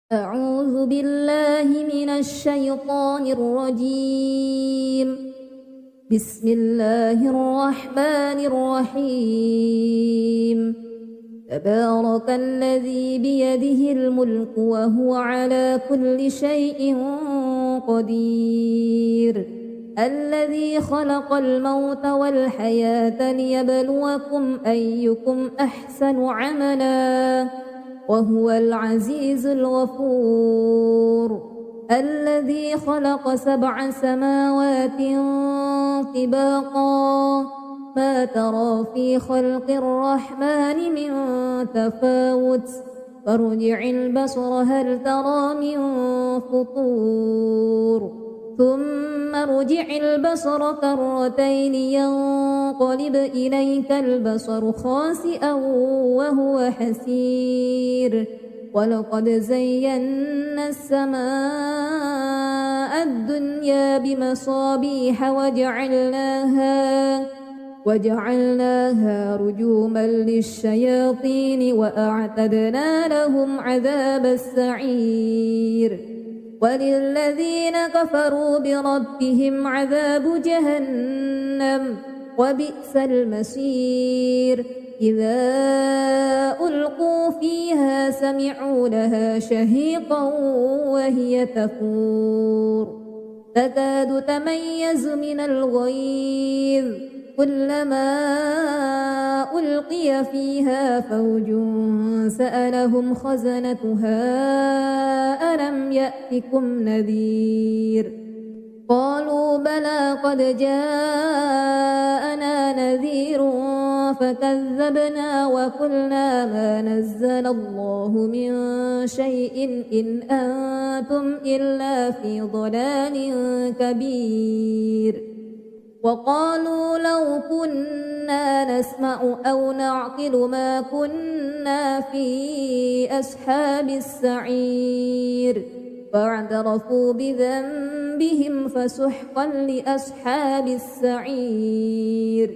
أعوذ بالله من الشيطان الرجيم. بسم الله الرحمن الرحيم. تبارك الذي بيده الملك وهو على كل شيء قدير. الذي خلق الموت والحياة ليبلوكم أيكم أحسن عملا وهو العزيز الغفور. الذي خلق 7 سماوات طباقا ما ترى في خلق الرحمن من تفاوت فارجع البصر هل ترى من فطور ثم ارجع البصر كرتين ينقلب إليك البصر خاسئا وهو حسير. ولقد زينا السماء الدنيا بمصابيح وجعلناها رجوما للشياطين وأعتدنا لهم عذاب السعير. وللذين كفروا بربهم عذاب جهنم وبئس المصير. إذا ألقوا فيها سمعوا لها شهيقا وهي تفور تكاد تميز من الغيظ كلما ألقي فيها فوج سألهم خزنتها ألم يأتكم نذير قالوا بلى قد جاءنا نذير فكذبنا وقلنا ما نزل الله من شيء إن أنتم إلا في ضلال كبير. وقالوا لو كنا نسمع أو نعقل ما كنا في أصحاب السعير فاعترفوا بذنبهم فسحقا لأصحاب السعير.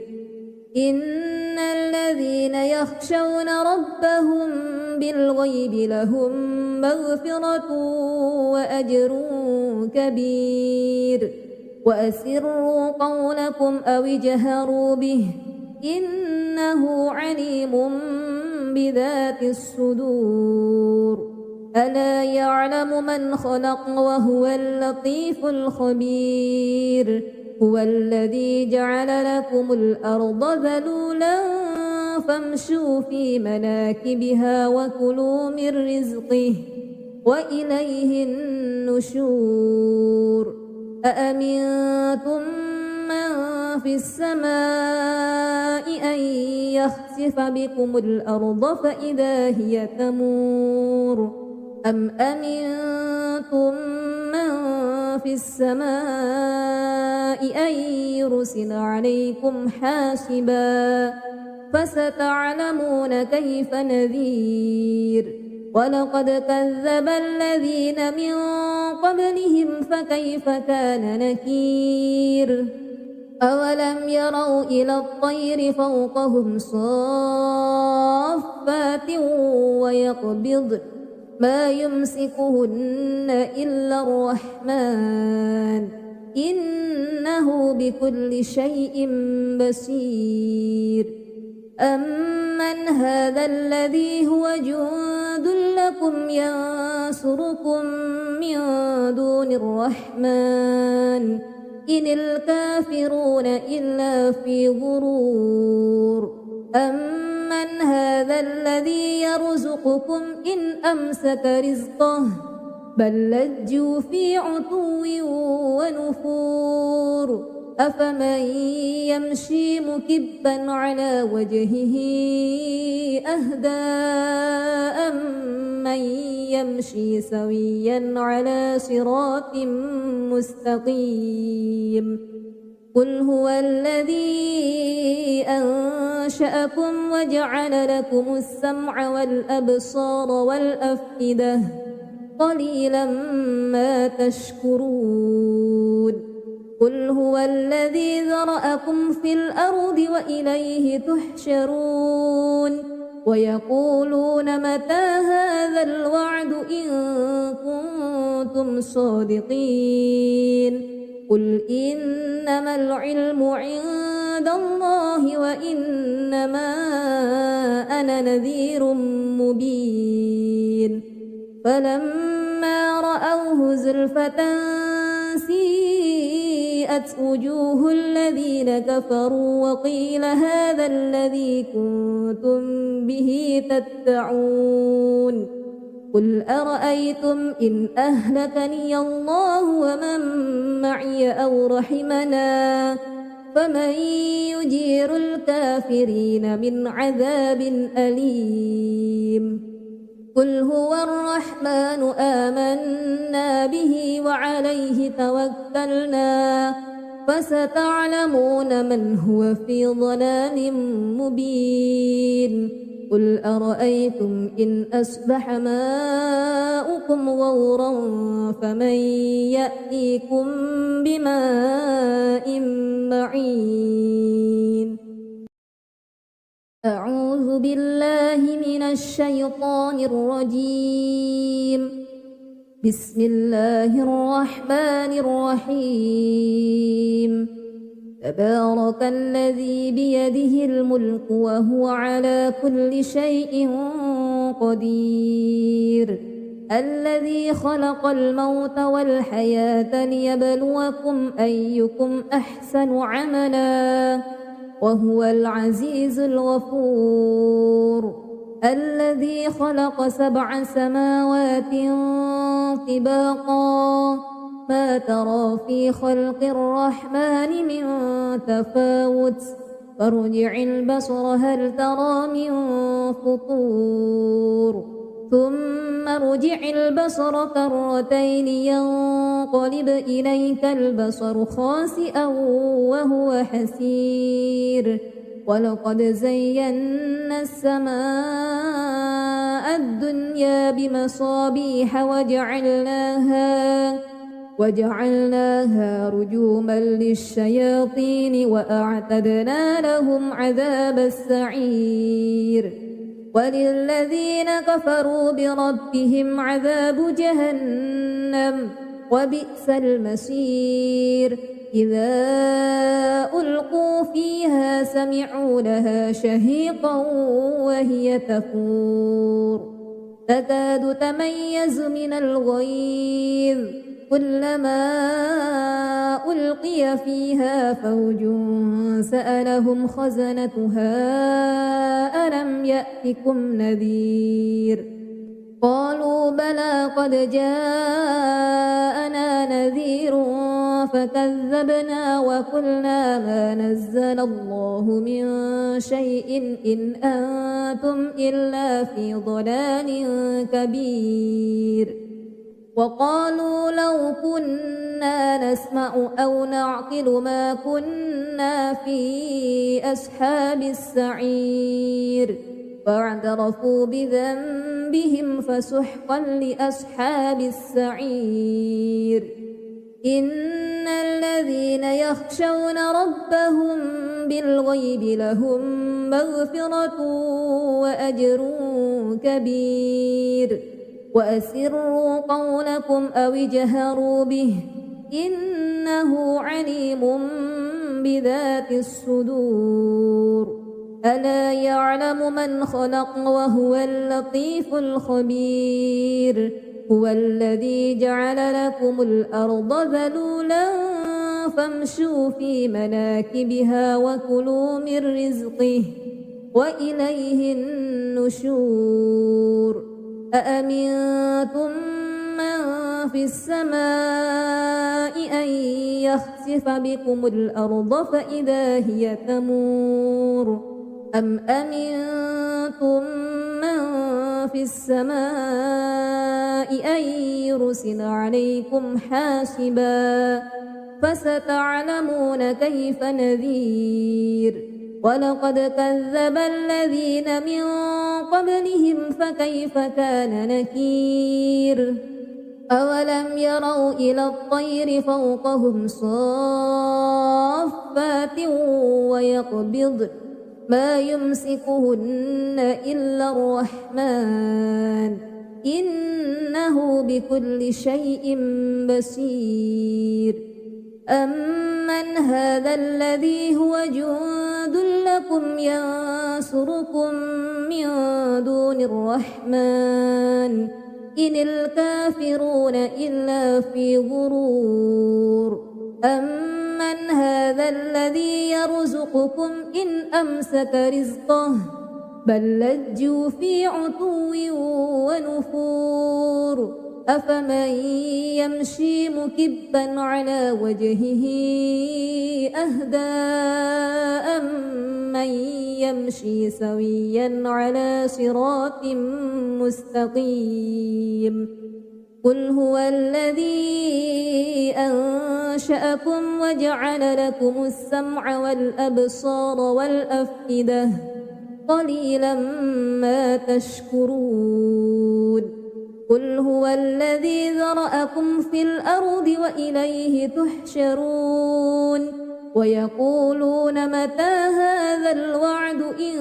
إن الذين يخشون ربهم بالغيب لهم مغفرة وأجر كبير. وأسروا قولكم أو اجهروا به إنه عليم بذات الصدور. ألا يعلم من خلق وهو اللطيف الخبير. هو الذي جعل لكم الأرض ذلولا فامشوا في مناكبها وكلوا من رزقه وإليه النشور. أأمنتم من في السماء أن يخسف بكم الأرض فإذا هي تمور أم أمنتم من في السماء أن يرسل عليكم حاسبا فستعلمون كيف نذير. ولقد كذب الذين من قبلهم فكيف كان نكير. أولم يروا إلى الطير فوقهم صافات ويقبضن ما يمسكهن إلا الرحمن إنه بكل شيء بصير. أمن هذا الذي هو جند لكم ينصركم من دون الرحمن إن الكافرون إلا في غرور. أمن هذا الذي يرزقكم إن أمسك رزقه بل لجوا في عتو ونفور. أفمن يمشي مكبا على وجهه أهدى أمن يمشي سويا على صراط مستقيم. قل هو الذي أنشأكم وجعل لكم السمع والأبصار والأفئدة قليلا ما تشكرون. قل هو الذي ذرأكم في الأرض وإليه تحشرون. ويقولون متى هذا الوعد إن كنتم صادقين قل إنما العلم عند الله وإنما أنا نذير مبين فلما رأوه زلفة سيئت وجوه الذين كفروا وقيل هذا الذي كنتم به تدعون قل أرأيتم إن أهلكني الله ومن معي أو رحمنا فمن يجير الكافرين من عذاب أليم قل هو الرحمن آمنا به وعليه توكلنا فستعلمون من هو في ضلال مبين قل أرأيتم إن أصبح ماؤكم غورا فمن يأتيكم بماء معين أعوذ بالله من الشيطان الرجيم بسم الله الرحمن الرحيم تبارك الذي بيده الملك وهو على كل شيء قدير الذي خلق الموت والحياة ليبلوكم أيكم أحسن عملا وهو العزيز الغفور الذي خلق 7 سماوات طباقا ما ترى في خلق الرحمن من تفاوت فارجع البصر هل ترى من فطور ثم ارجع البصر كرتين ينقلب إليك البصر خاسئا وهو حسير ولقد زينا السماء الدنيا بمصابيح وجعلناها رجوما للشياطين وأعتدنا لهم عذاب السعير وللذين كفروا بربهم عذاب جهنم وبئس المصير إذا ألقوا فيها سمعوا لها شهيقا وهي تفور تكاد تميز من الغيظ كلما ألقي فيها فوج سألهم خزنتها ألم يأتكم نذير قالوا بلى قد جاءنا نذير فكذبنا وقلنا ما نزل الله من شيء إن أنتم إلا في ضلال كبير وقالوا لو كنا نسمع أو نعقل ما كنا في أصحاب السعير فاعترفوا بذنبهم فسحقا لأصحاب السعير إن الذين يخشون ربهم بالغيب لهم مغفرة وأجر كبير وأسروا قولكم أو اجهروا به إنه عليم بذات الصدور ألا يعلم من خلق وهو اللطيف الخبير هو الذي جعل لكم الأرض ذلولا فامشوا في مناكبها وكلوا من رزقه وإليه النشور أأمنتم من في السماء أن يخسف بكم الأرض فإذا هي تمور أم أمنتم من في السماء أن يرسل عليكم حاسبا فستعلمون كيف نذير ولقد كذب الذين من قبلهم فكيف كان نكير أولم يروا إلى الطير فوقهم صافات ما يمسكهن إلا الرحمن إنه بكل شيء بصير أمن هذا الذي هو جند لكم ينصركم من دون الرحمن إن الكافرون إلا في غرور أمن هذا الذي يرزقكم إن أمسك رزقه بل لجوا في عتو ونفور أفمن يمشي مكبا على وجهه أهدى أمن يمشي سويا على صراط مستقيم قل هو الذي أنشأكم وجعل لكم السمع والأبصار والأفئدة قليلا ما تشكرون قل هو الذي ذرأكم في الأرض وإليه تحشرون ويقولون متى هذا الوعد إن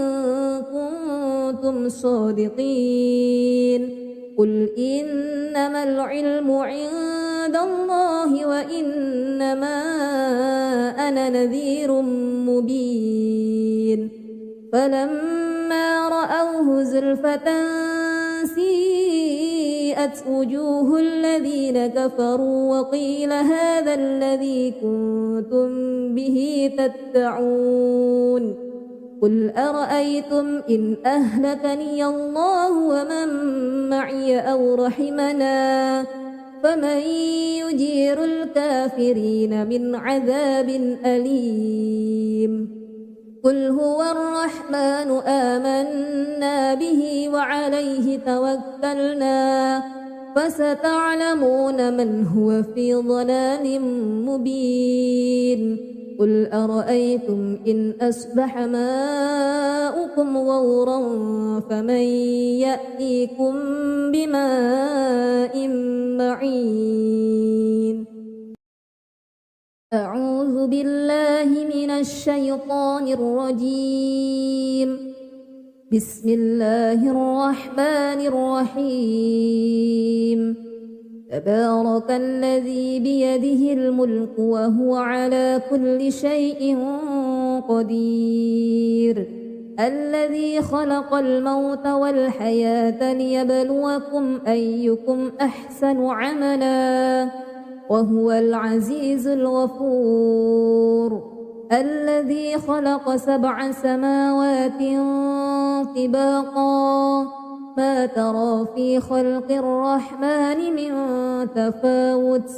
كنتم صادقين قل إنما العلم عند الله وإنما أنا نذير مبين فلما رأوه زلفة سيئت وجوه الذين كفروا وقيل هذا الذي كنتم به تدعون قل أرأيتم إن أهلكني الله ومن معي أو رحمنا فمن يجير الكافرين من عذاب أليم قل هو الرحمن آمنا به وعليه توكلنا فستعلمون من هو في ضلال مبين قل أرأيتم إن أصبح ماؤكم غورا فمن يأتيكم بماء معين أعوذ بالله من الشيطان الرجيم بسم الله الرحمن الرحيم تبارك الذي بيده الملك وهو على كل شيء قدير الذي خلق الموت والحياة ليبلوكم أيكم أحسن عملا وهو العزيز الغفور الذي خلق 7 سماوات طباقا ما ترى في خلق الرحمن من تفاوت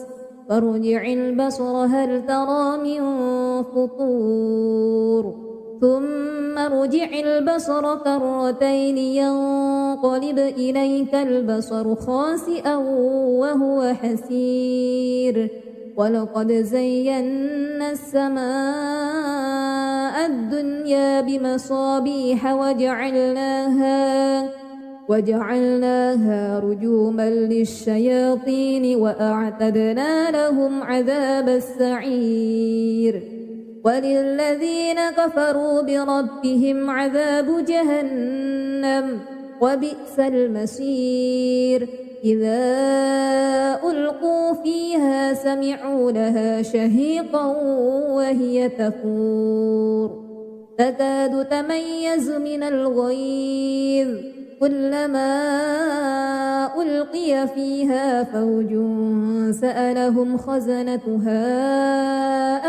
فارجع البصر هل ترى من فطور ثم ارجع البصر كرتين ينقلب إليك البصر خاسئا وهو حسير ولقد زينا السماء الدنيا بمصابيح وجعلناها رجوما للشياطين وأعتدنا لهم عذاب السعير وللذين كفروا بربهم عذاب جهنم وبئس المصير إذا ألقوا فيها سمعوا لها شهيقا وهي تفور تكاد تميز من الغيظ كلما ألقي فيها فوج سألهم خزنتها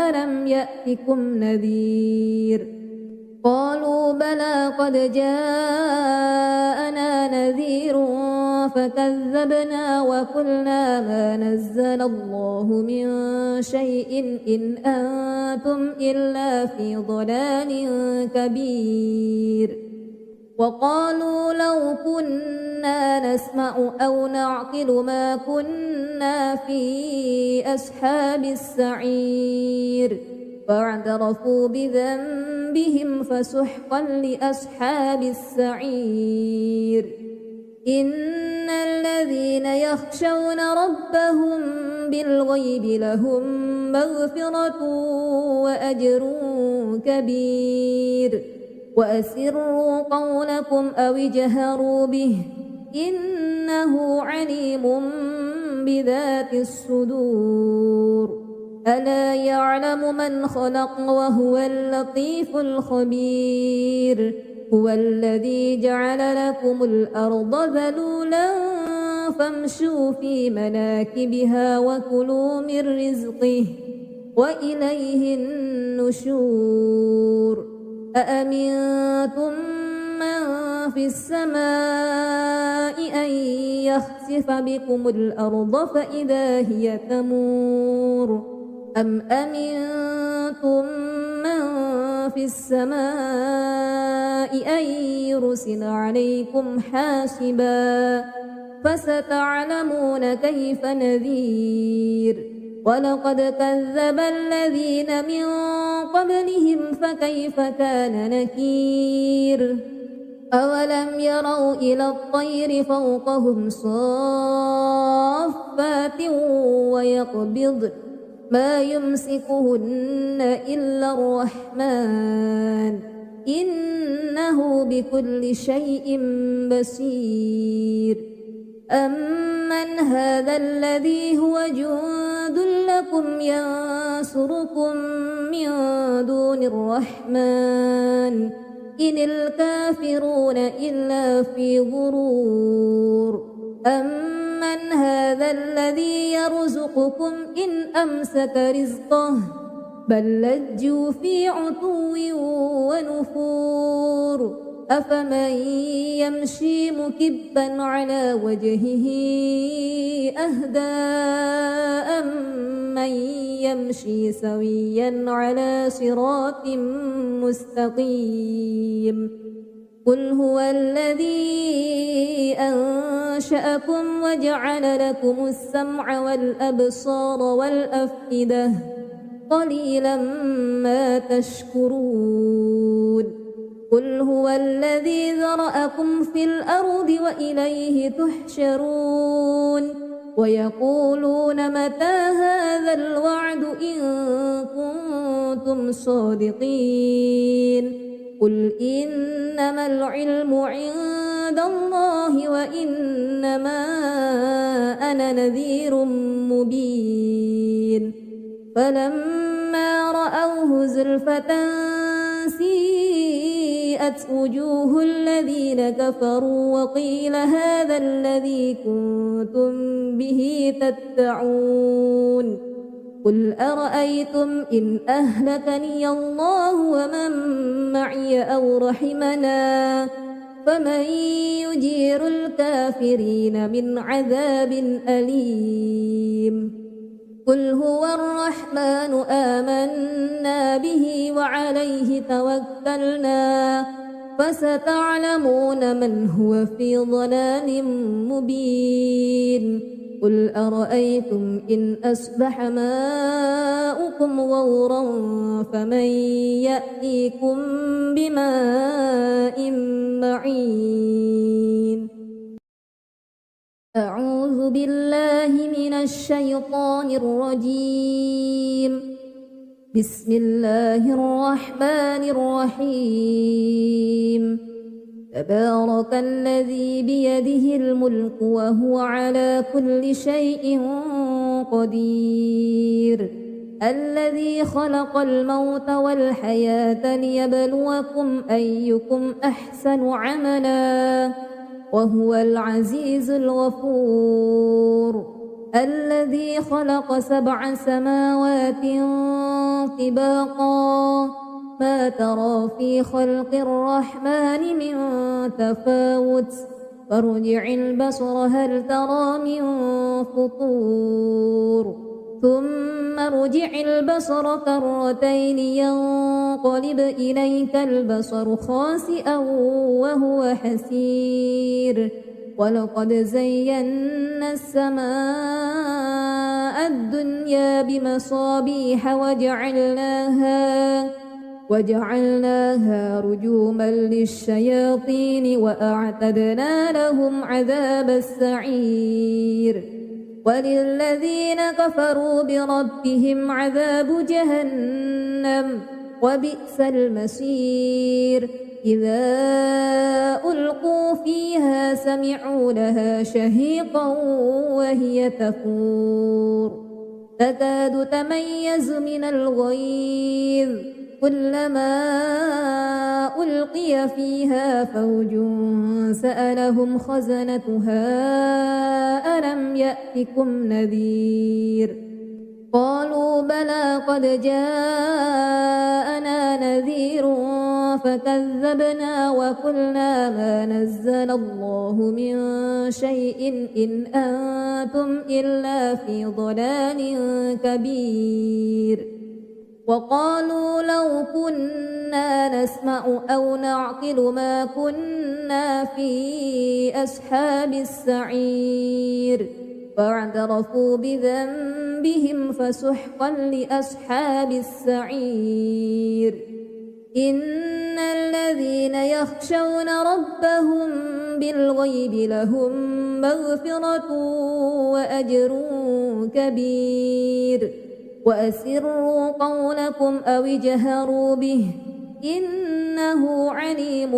ألم يأتكم نذير قالوا بلى قد جاءنا نذير فكذبنا وقلنا ما نزل الله من شيء إن أنتم إلا في ضلال كبير وقالوا لو كنا نسمع أو نعقل ما كنا في أصحاب السعير فاعترفوا بذنبهم فسحقا لأصحاب السعير إن الذين يخشون ربهم بالغيب لهم مغفرة وأجر كبير وأسروا قولكم أو اجهروا به إنه عليم بذات الصدور ألا يعلم من خلق وهو اللطيف الخبير هو الذي جعل لكم الأرض ذلولا فامشوا في مناكبها وكلوا من رزقه وإليه النشور أأمنتم من في السماء أن يخسف بكم الأرض فإذا هي تمور أم أمنتم من في السماء أن يرسل عليكم حاسبا فستعلمون كيف نذير ولقد كذب الذين من قبلهم فكيف كان نكير أولم يروا إلى الطير فوقهم صافات ويقبضن ما يمسكهن إلا الرحمن إنه بكل شيء بصير أمن هذا الذي هو جند لكم ينصركم من دون الرحمن إن الكافرون إلا في غرور أمن هذا الذي يرزقكم إن أمسك رزقه بل لجوا في عتو ونفور أفمن يمشي مكبا على وجهه أهدى أمن يمشي سويا على صراط مستقيم قل هو الذي أنشأكم وجعل لكم السمع والأبصار والأفئدة قليلا ما تشكرون قل هو الذي ذرأكم في الأرض وإليه تحشرون ويقولون متى هذا الوعد إن كنتم صادقين قل إنما العلم عند الله وإنما أنا نذير مبين فلما رأوه زلفة سيئت وجوه الذين كفروا وقيل هذا الذي كنتم به تدعون قل أرأيتم إن أهلكني الله ومن معي أو رحمنا فمن يجير الكافرين من عذاب أليم قل هو الرحمن آمنا به وعليه توكلنا فستعلمون من هو في ضلال مبين قل أرأيتم إن أصبح ماؤكم غورا فمن يأتيكم بماء معين أعوذ بالله من الشيطان الرجيم بسم الله الرحمن الرحيم تبارك الذي بيده الملك وهو على كل شيء قدير الذي خلق الموت والحياة ليبلوكم أيكم أحسن عملا وهو العزيز الغفور الذي خلق 7 سماوات طباقا ما ترى في خلق الرحمن من تفاوت فارجع البصر هل ترى من فطور ثم ارجع البصر كرتين ينقلب إليك البصر خاسئا وهو حسير ولقد زينا السماء الدنيا بمصابيح وجعلناها رجوما للشياطين وأعتدنا لهم عذاب السعير وللذين كفروا بربهم عذاب جهنم وبئس المصير إذا ألقوا فيها سمعوا لها شهيقا وهي تفور تكاد تميز من الغيظ كلما ألقي فيها فوج سألهم خزنتها ألم يأتكم نذير قالوا بلى قد جاءنا نذير فكذبنا وقلنا ما نزل الله من شيء إن أنتم إلا في ضلال كبير وقالوا لو كنا نسمع أو نعقل ما كنا في أصحاب السعير فاعترفوا بذنبهم فسحقا لأصحاب السعير إن الذين يخشون ربهم بالغيب لهم مغفرة وأجر كبير وأسروا قولكم أو اجهروا به إنه عليم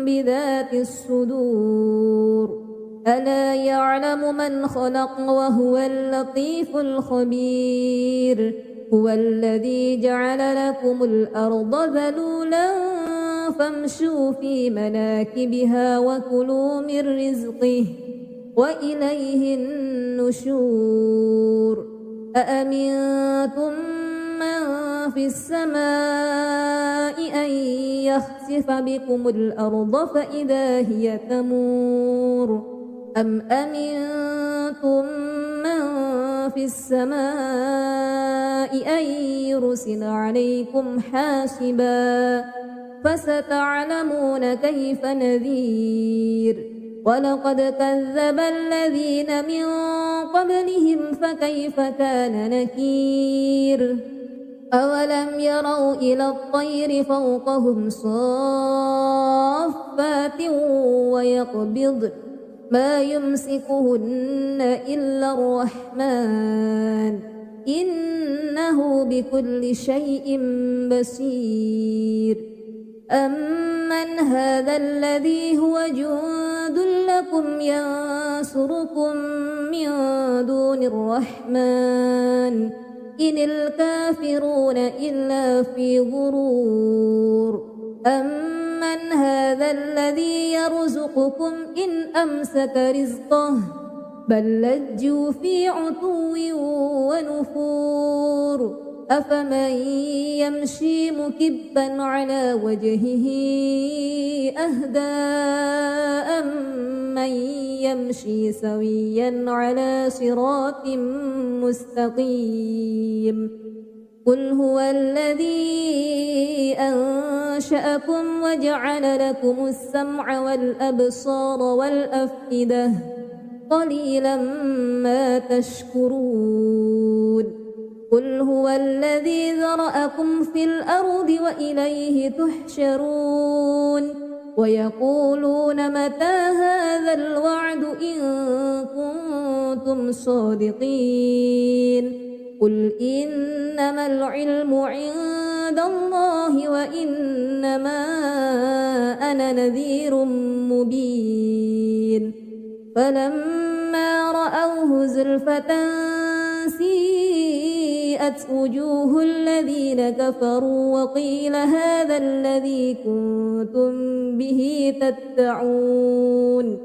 بذات الصدور ألا يعلم من خلق وهو اللطيف الخبير هو الذي جعل لكم الأرض ذلولا فامشوا في مناكبها وكلوا من رزقه وإليه النشور أأمنتم من في السماء أن يخسف بكم الأرض فإذا هي تمور أم أمنتم من في السماء أن يرسل عليكم حاسبا فستعلمون كيف نذير ولقد كذب الذين من قبلهم فكيف كان نكير أولم يروا إلى الطير فوقهم صافات ويقبضن ما يمسكهن إلا الرحمن إنه بكل شيء بصير أمن هذا الذي هو جند لكم ينصركم من دون الرحمن إن الكافرون إلا في غرور أمن هذا الذي يرزقكم إن أمسك رزقه بل لجوا في عتو ونفور أفمن يمشي مكبا على وجهه أهدى أمن يمشي سويا على صراط مستقيم قل هو الذي أنشأكم وجعل لكم السمع والأبصار والأفئدة قليلا ما تشكرون قل هو الذي ذرأكم في الأرض وإليه تحشرون ويقولون متى هذا الوعد إن كنتم صادقين قل إنما العلم عند الله وإنما أنا نذير مبين فلما رأوه زلفة سيئت وجوه الذين كفروا وقيل هذا الذي كنتم به تدعون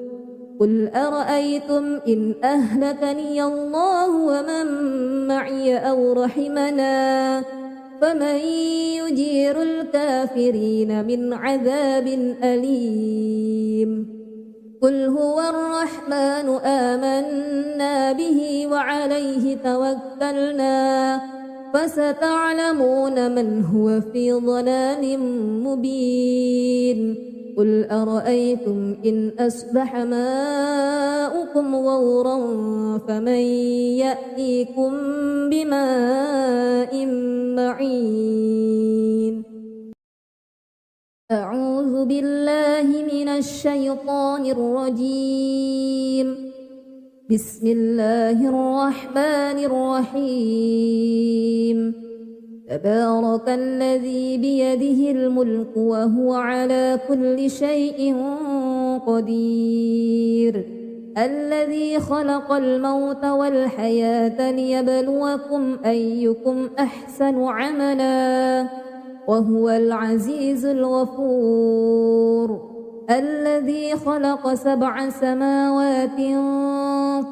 قل أرأيتم إن أهلكني الله ومن معي أو رحمنا فمن يجير الكافرين من عذاب أليم قل هو الرحمن آمنا به وعليه توكلنا فستعلمون من هو في ضلال مبين قل أرأيتم إن أصبح ماؤكم غورا فمن يأتيكم بماء معين أعوذ بالله من الشيطان الرجيم بسم الله الرحمن الرحيم تبارك الذي بيده الملك وهو على كل شيء قدير الذي خلق الموت والحياة ليبلوكم أيكم أحسن عملا وهو العزيز الغفور الذي خلق 7 سماوات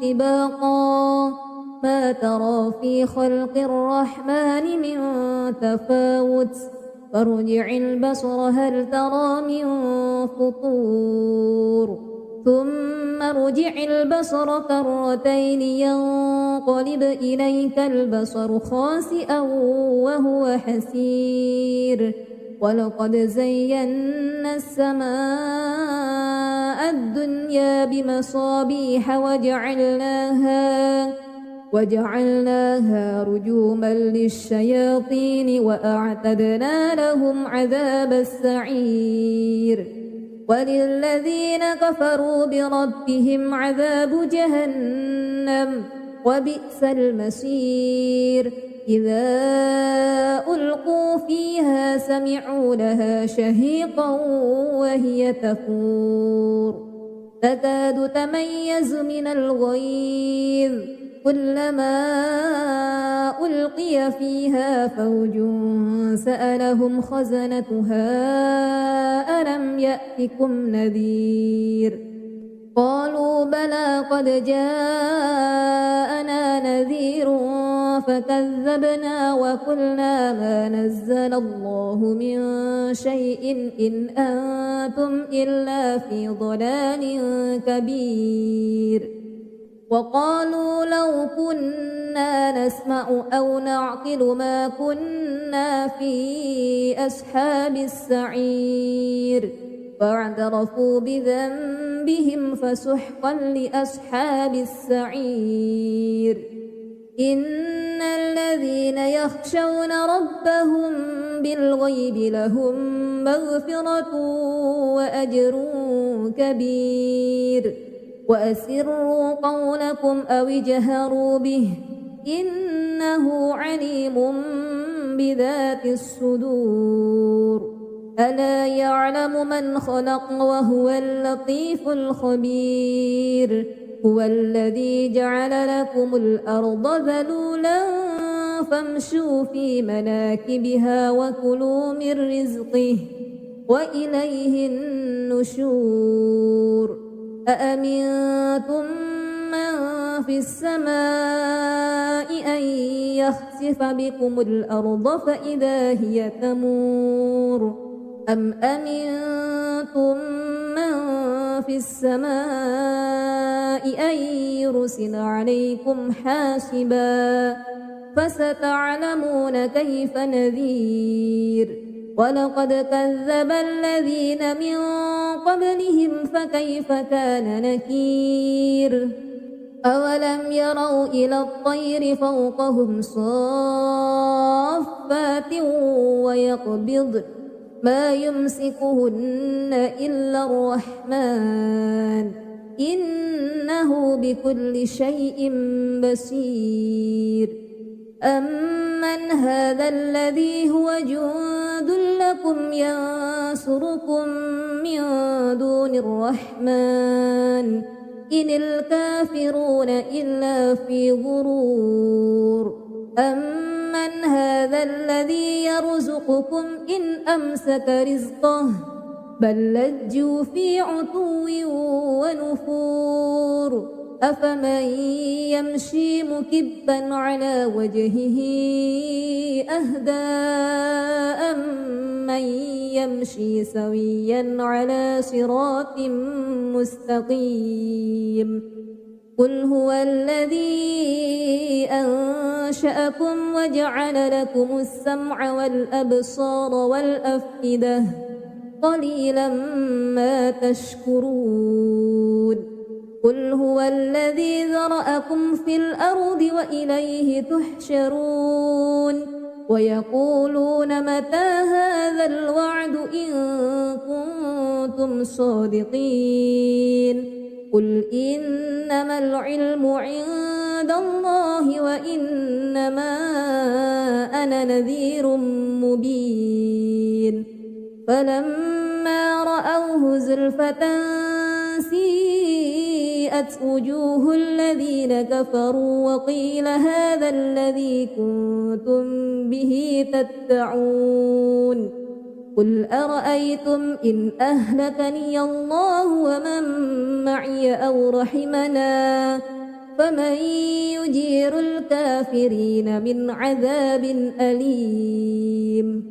طباقا ما ترى في خلق الرحمن من تفاوت فارجع البصر هل ترى من فطور ثم ارجع البصر كرتين ينقلب إليك البصر خاسئا وهو حسير ولقد زينا السماء الدنيا بمصابيح وجعلناها رجوما للشياطين وأعتدنا لهم عذاب السعير وللذين كفروا بربهم عذاب جهنم وبئس المصير إذا ألقوا فيها سمعوا لها شهيقا وهي تفور تكاد تميز من الغيظ كلما ألقي فيها فوج سألهم خزنتها ألم يأتكم نذير قالوا بلى قد جاءنا نذير فكذبنا وقلنا ما نزل الله من شيء إن أنتم إلا في ضلال كبير وقالوا لو كنا نسمع أو نعقل ما كنا في أصحاب السعير فاعترفوا بذنبهم فسحقا لأصحاب السعير إن الذين يخشون ربهم بالغيب لهم مغفرة وأجر كبير وأسروا قولكم أو اجهروا به إنه عليم بذات الصدور ألا يعلم من خلق وهو اللطيف الخبير هو الذي جعل لكم الأرض ذلولا فامشوا في مناكبها وكلوا من رزقه وإليه النشور أأمنتم من في السماء أن يخسف بكم الأرض فإذا هي تمور أم أمنتم من في السماء أن يرسل عليكم حاسبا فستعلمون كيف نذير ولقد كذب الذين من قبلهم فكيف كان نكير أولم يروا إلى الطير فوقهم صافات ويقبض ما يمسكهن إلا الرحمن إنه بكل شيء بصير أمن هذا الذي هو جند لكم ينصركم من دون الرحمن إن الكافرون إلا في غرور أمن هذا الذي يرزقكم إن أمسك رزقه بل لجوا في عتو ونفور أفمن يمشي مكبا على وجهه أهدى أمن يمشي سويا على صراط مستقيم قل هو الذي أنشأكم وجعل لكم السمع والأبصار والأفئدة قليلا ما تشكرون قل هو الذي ذرأكم في الأرض وإليه تحشرون ويقولون متى هذا الوعد إن كنتم صادقين قل إنما العلم عند الله وإنما أنا نذير مبين فلما رأوه زلفة سيئت وجوه الذين كفروا وقيل هذا الذي كنتم به تدعون قل أرأيتم إن أهلكني الله ومن معي أو رحمنا فمن يجير الكافرين من عذاب أليم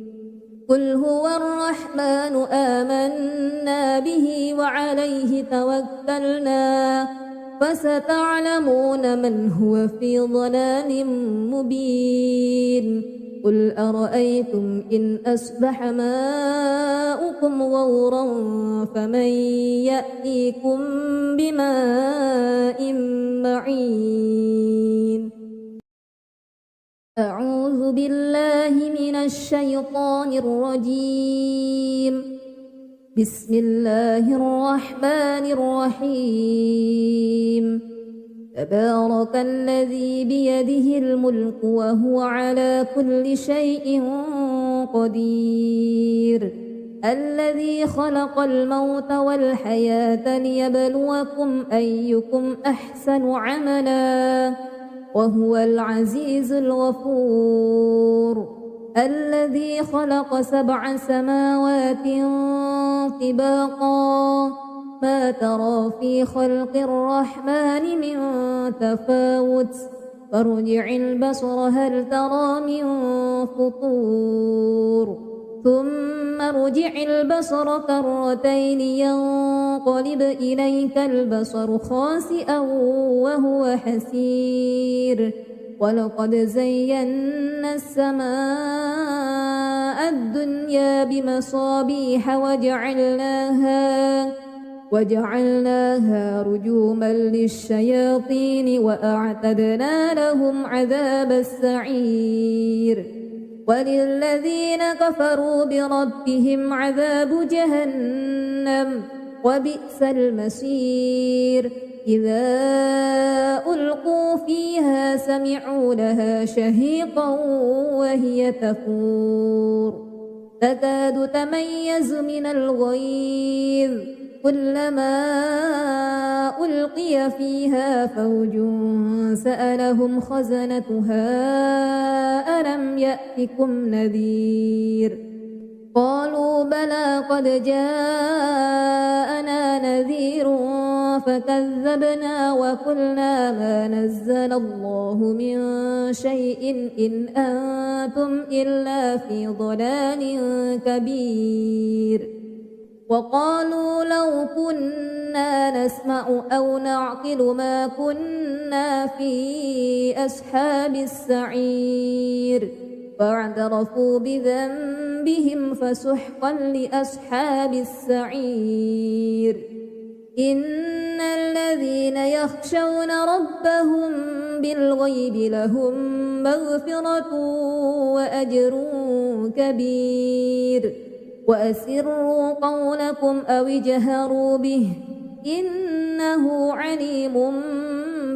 قل هو الرحمن آمنا به وعليه توكلنا فستعلمون من هو في ضلال مبين قل أرأيتم إن أصبح ماؤكم غورا فمن يأتيكم بماء معين أعوذ بالله من الشيطان الرجيم بسم الله الرحمن الرحيم تبارك الذي بيده الملك وهو على كل شيء قدير الذي خلق الموت والحياة ليبلوكم أيكم أحسن عملا وهو العزيز الغفور الذي خلق 7 سماوات طباقا ما ترى في خلق الرحمن من تفاوت فارجع البصر هل ترى من فطور ثم ارجع البصر كرتين ينقلب إليك البصر خاسئا وهو حسير ولقد زينا السماء الدنيا بمصابيح وجعلناها رجوما للشياطين وأعتدنا لهم عذاب السعير وللذين كفروا بربهم عذاب جهنم وبئس المصير إذا ألقوا فيها سمعوا لها شهيقا وهي تفور تكاد تميز من الغيظ كلما ألقي فيها فوج سألهم خزنتها ألم يأتكم نذير قالوا بلى قد جاءنا نذير فكذبنا وقلنا ما نزل الله من شيء إن أنتم إلا في ضلال كبير وقالوا لو كنا نسمع أو نعقل ما كنا في أصحاب السعير فاعترفوا بذنبهم فسحقا لأصحاب السعير إن الذين يخشون ربهم بالغيب لهم مغفرة وأجر كبير وأسروا قولكم أو اجهروا به إنه عليم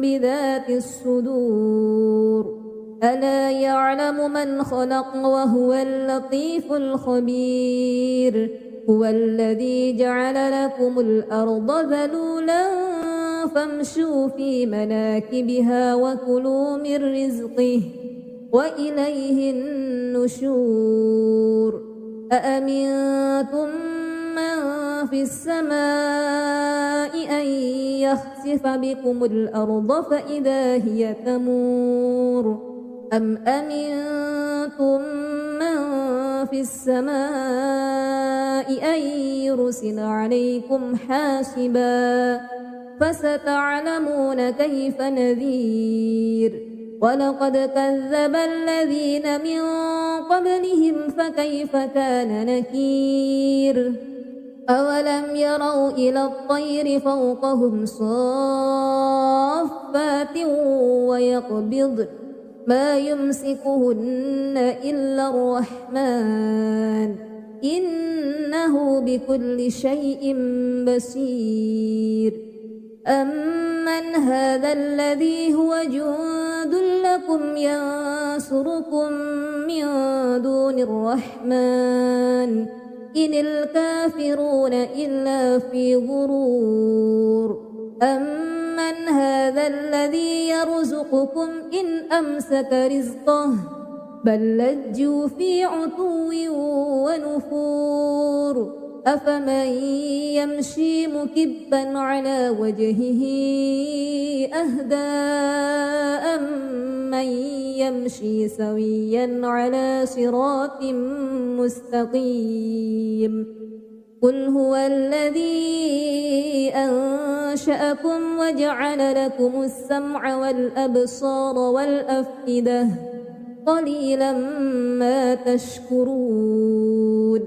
بذات الصدور ألا يعلم من خلق وهو اللطيف الخبير هو الذي جعل لكم الأرض ذلولا فامشوا في مناكبها وكلوا من رزقه وإليه النشور أأمنتم من في السماء أن يخسف بكم الأرض فإذا هي تمور أم أمنتم من في السماء أن يرسل عليكم حاسبا فستعلمون كيف نذير ولقد كذب الذين من قبلهم فكيف كان نكير أولم يروا إلى الطير فوقهم صافات ويقبض ما يمسكهن إلا الرحمن إنه بكل شيء بصير أمن هذا الذي هو جند لكم ينصرون ينصركم من دون الرحمن إن الكافرون إلا في غرور أمن هذا الذي يرزقكم إن أمسك رزقه بل لجوا في عتو ونفور أفمن يمشي مكبا على وجهه أهدى أمن يمشي سويا على صراط مستقيم قل هو الذي أنشأكم وجعل لكم السمع والأبصار والأفئدة قليلا ما تشكرون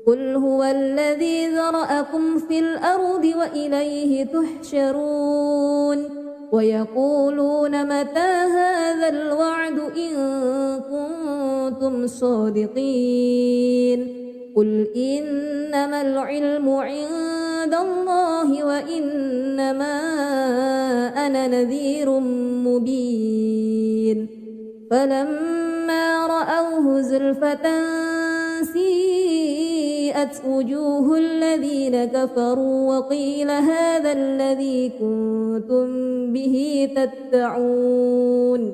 قل هو الذي ذرأكم في الأرض وإليه تحشرون ويقولون متى هذا الوعد إن كنتم صادقين قل إنما العلم عند الله وإنما أنا نذير مبين فلما رأوه زلفة سيئت وجوه الذين كفروا وقيل هذا الذي كنتم به تدعون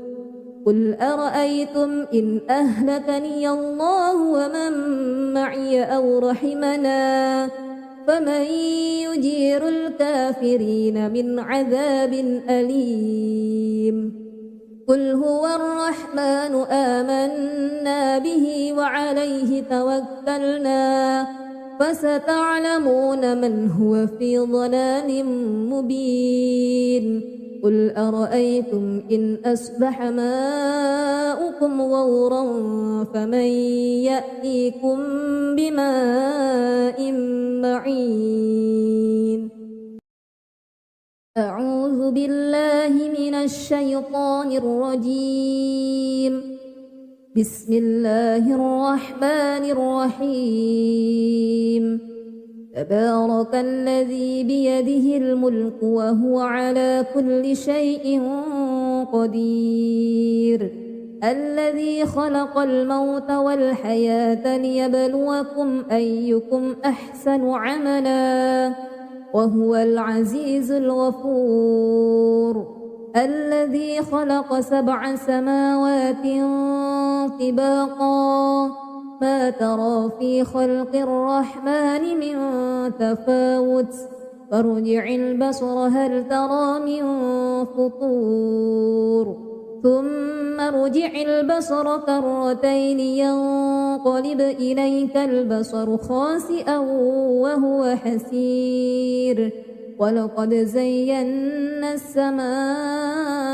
قل أرأيتم إن أهلكني الله ومن معي أو رحمنا فمن يجير الكافرين من عذاب أليم قل هو الرحمن آمنا به وعليه توكلنا فستعلمون من هو في ضلال مبين قل أرأيتم إن أصبح ماؤكم غورا فمن يأتيكم بماء معين أعوذ بالله من الشيطان الرجيم بسم الله الرحمن الرحيم تبارك الذي بيده الملك وهو على كل شيء قدير الذي خلق الموت والحياة ليبلوكم أيكم أحسن عملا وهو العزيز الغفور الذي خلق 7 سماوات طباقا ما ترى في خلق الرحمن من تفاوت فارجع البصر هل ترى من فطور ثم ارجع البصر كرتين ينقلب إليك البصر خاسئا وهو حسير ولقد زينا السماء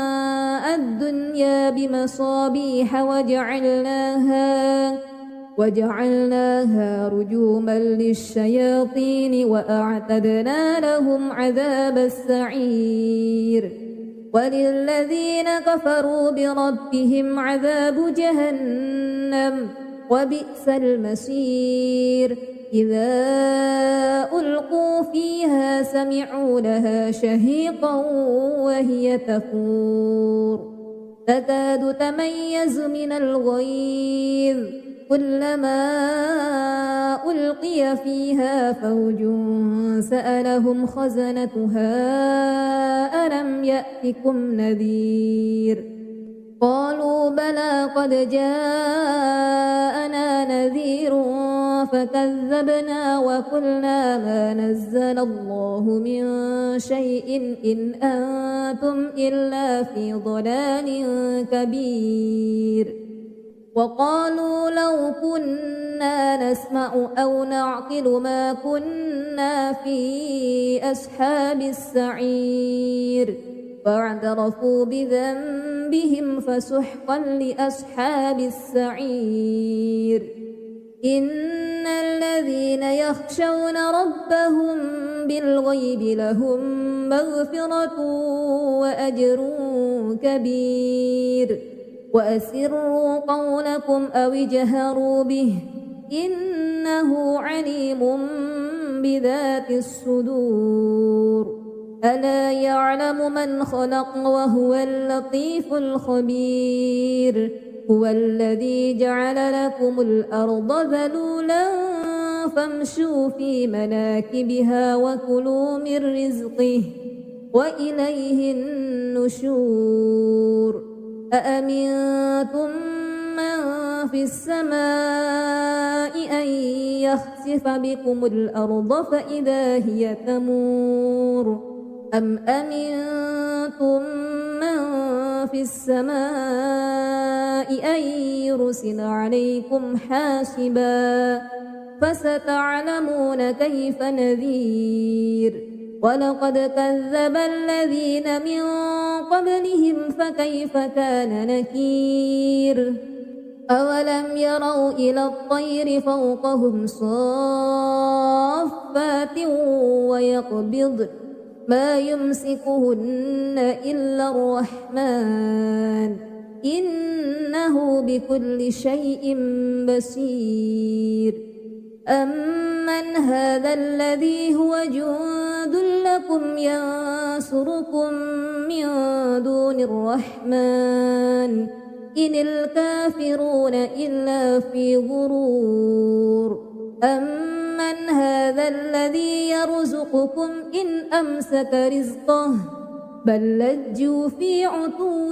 الدنيا بمصابيح وجعلناها رجوما للشياطين وأعتدنا لهم عذاب السعير وللذين كفروا بربهم عذاب جهنم وبئس المصير إذا ألقوا فيها سمعوا لها شهيقا وهي تفور تكاد تميز من الغيظ كلما ألقي فيها فوج سألهم خزنتها ألم يأتكم نذير قالوا بلى قد جاءنا نذير فكذبنا وقلنا ما نزل الله من شيء إن أنتم إلا في ضلال كبير وقالوا لو كنا نسمع أو نعقل ما كنا في أصحاب السعير فاعترفوا بذنبهم فسحقا لأصحاب السعير إن الذين يخشون ربهم بالغيب لهم مغفرة وأجر كبير وأسروا قولكم أو اجهروا به إنه عليم بذات الصدور ألا يعلم من خلق وهو اللطيف الخبير هو الذي جعل لكم الأرض ذلولا فامشوا في مناكبها وكلوا من رزقه وإليه النشور أأمنتم من في السماء أن يخسف بكم الأرض فإذا هي تمور أم أمنتم من في السماء أن يرسل عليكم حاسبا فستعلمون كيف نذير ولقد كذب الذين من قبلهم فكيف كان نكير أولم يروا إلى الطير فوقهم صافات ويقبض ما يمسكهن إلا الرحمن إنه بكل شيء بصير أمن هذا الذي هو جند لكم ينصركم من دون الرحمن إن الكافرون إلا في غرور أمن هذا الذي يرزقكم إن أمسك رزقه بل لجوا في عتو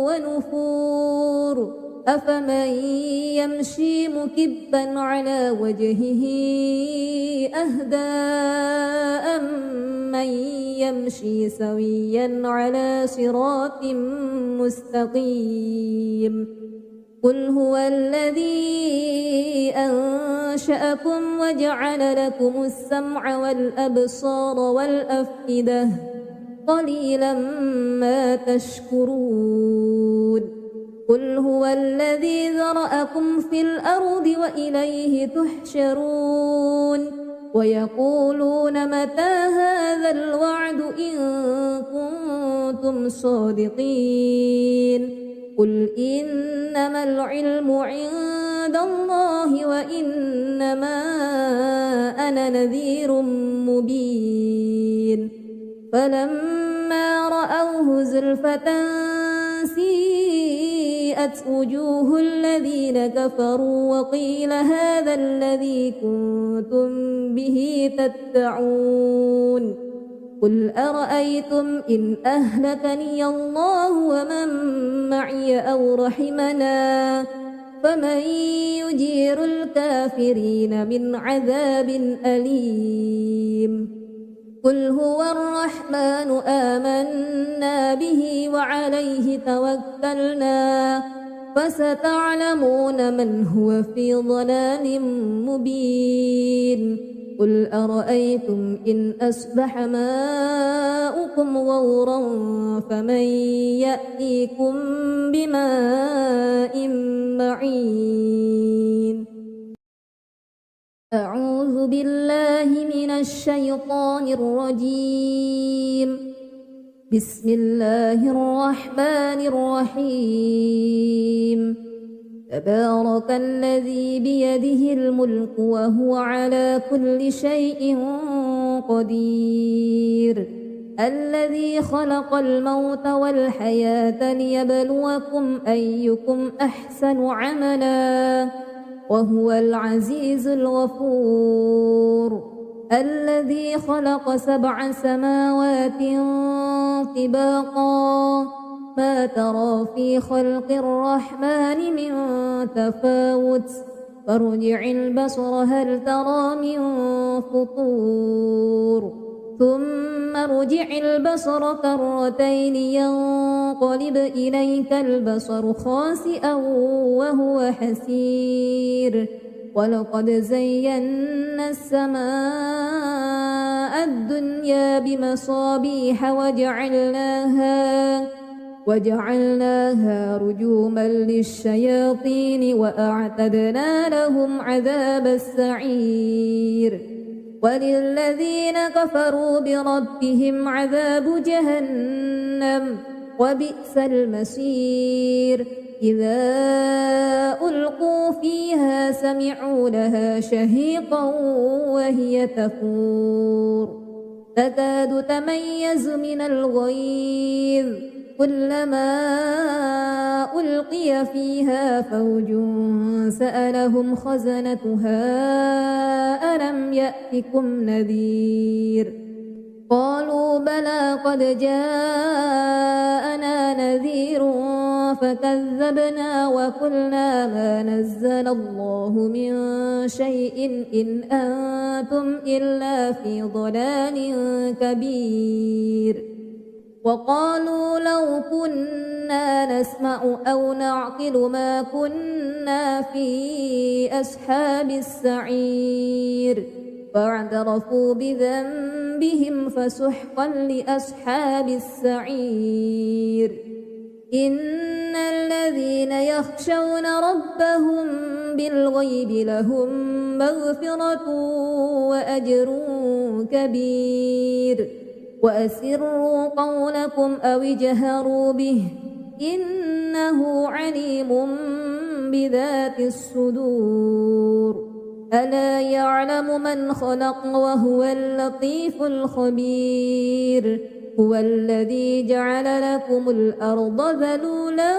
ونفور أفمن يمشي مكبا على وجهه أهدى أمن يمشي سويا على صراط مستقيم قل هو الذي أنشأكم وجعل لكم السمع والأبصار والأفئدة قليلا ما تشكرون قل هو الذي ذرأكم في الأرض وإليه تحشرون ويقولون متى هذا الوعد إن كنتم صادقين قل إنما العلم عند الله وإنما أنا نذير مبين فلما رأوه زلفة سيئت وجوه الذين كفروا وقيل هذا الذي كنتم به تدعون قل أرأيتم إن أهلكني الله ومن معي أو رحمنا فمن يجير الكافرين من عذاب أليم قل هو الرحمن آمنا به وعليه توكلنا فستعلمون من هو في ضلال مبين قل أرأيتم إن أصبح ماؤكم غورا فمن يأتيكم بماء معين أعوذ بالله من الشيطان الرجيم بسم الله الرحمن الرحيم تبارك الذي بيده الملك وهو على كل شيء قدير الذي خلق الموت والحياة ليبلوكم أيكم أحسن عملا وهو العزيز الغفور الذي خلق 7 سماوات طباقا ما ترى في خلق الرحمن من تفاوت فارجع البصر هل ترى من فطور ثم ارجع البصر كرتين ينقلب إليك البصر خاسئا وهو حسير ولقد زينا السماء الدنيا بمصابيح وجعلناها رجوما للشياطين وأعتدنا لهم عذاب السعير وللذين كفروا بربهم عذاب جهنم وبئس المصير إذا ألقوا فيها سمعوا لها شهيقا وهي تفور تكاد تميز من الغيظ كلما ألقي ألقي فيها فوج سألهم خزنتها ألم يأتكم نذير قالوا بلى قد جاءنا نذير فكذبنا وقلنا ما نزل الله من شيء إن أنتم إلا في ضلال كبير وقالوا لو كنا نسمع أو نعقل ما كنا في أصحاب السعير فاعترفوا بذنبهم فسحقا لأصحاب السعير إن الذين يخشون ربهم بالغيب لهم مغفرة وأجر كبير وأسروا قولكم أو اجهروا به إنه عليم بذات الصدور ألا يعلم من خلق وهو اللطيف الخبير هو الذي جعل لكم الأرض ذلولا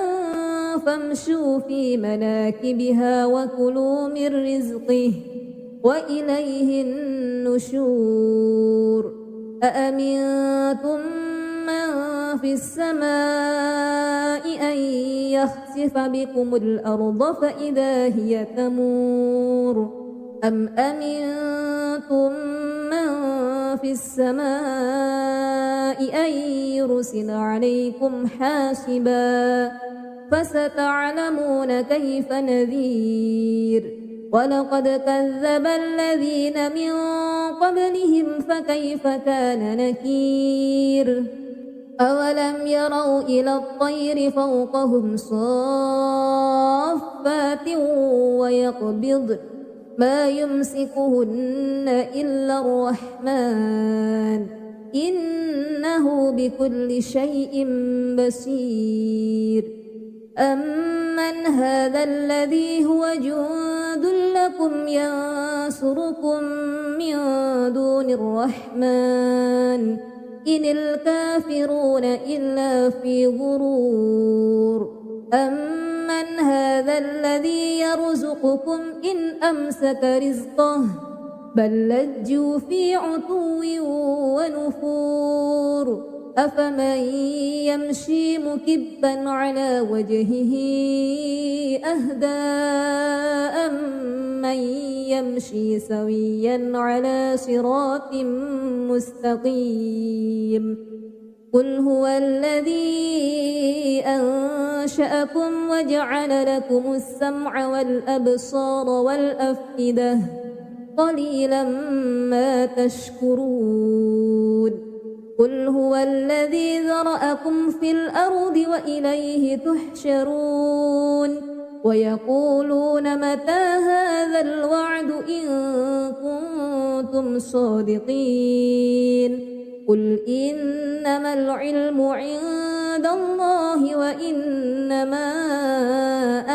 فامشوا في مناكبها وكلوا من رزقه وإليه النشور أأمنتم من في السماء أن يخسف بكم الأرض فإذا هي تمور أم أمنتم من في السماء أن يرسل عليكم حاسبا فستعلمون كيف نذير ولقد كذب الذين من قبلهم فكيف كان نكير أولم يروا إلى الطير فوقهم صافات ويقبض ما يمسكهن إلا الرحمن إنه بكل شيء بصير أمن هذا الذي هو جند لكم ينصركم من دون الرحمن إن الكافرون إلا في غرور أمن هذا الذي يرزقكم إن أمسك رزقه بل لجوا في عتو ونفور أفمن يمشي مكبا على وجهه أهدى أمن يمشي سويا على صراط مستقيم قل هو الذي أنشأكم وجعل لكم السمع والأبصار والأفئدة قليلا ما تشكرون قل هو الذي ذرأكم في الأرض وإليه تحشرون ويقولون متى هذا الوعد إن كنتم صادقين قل إنما العلم عند الله وإنما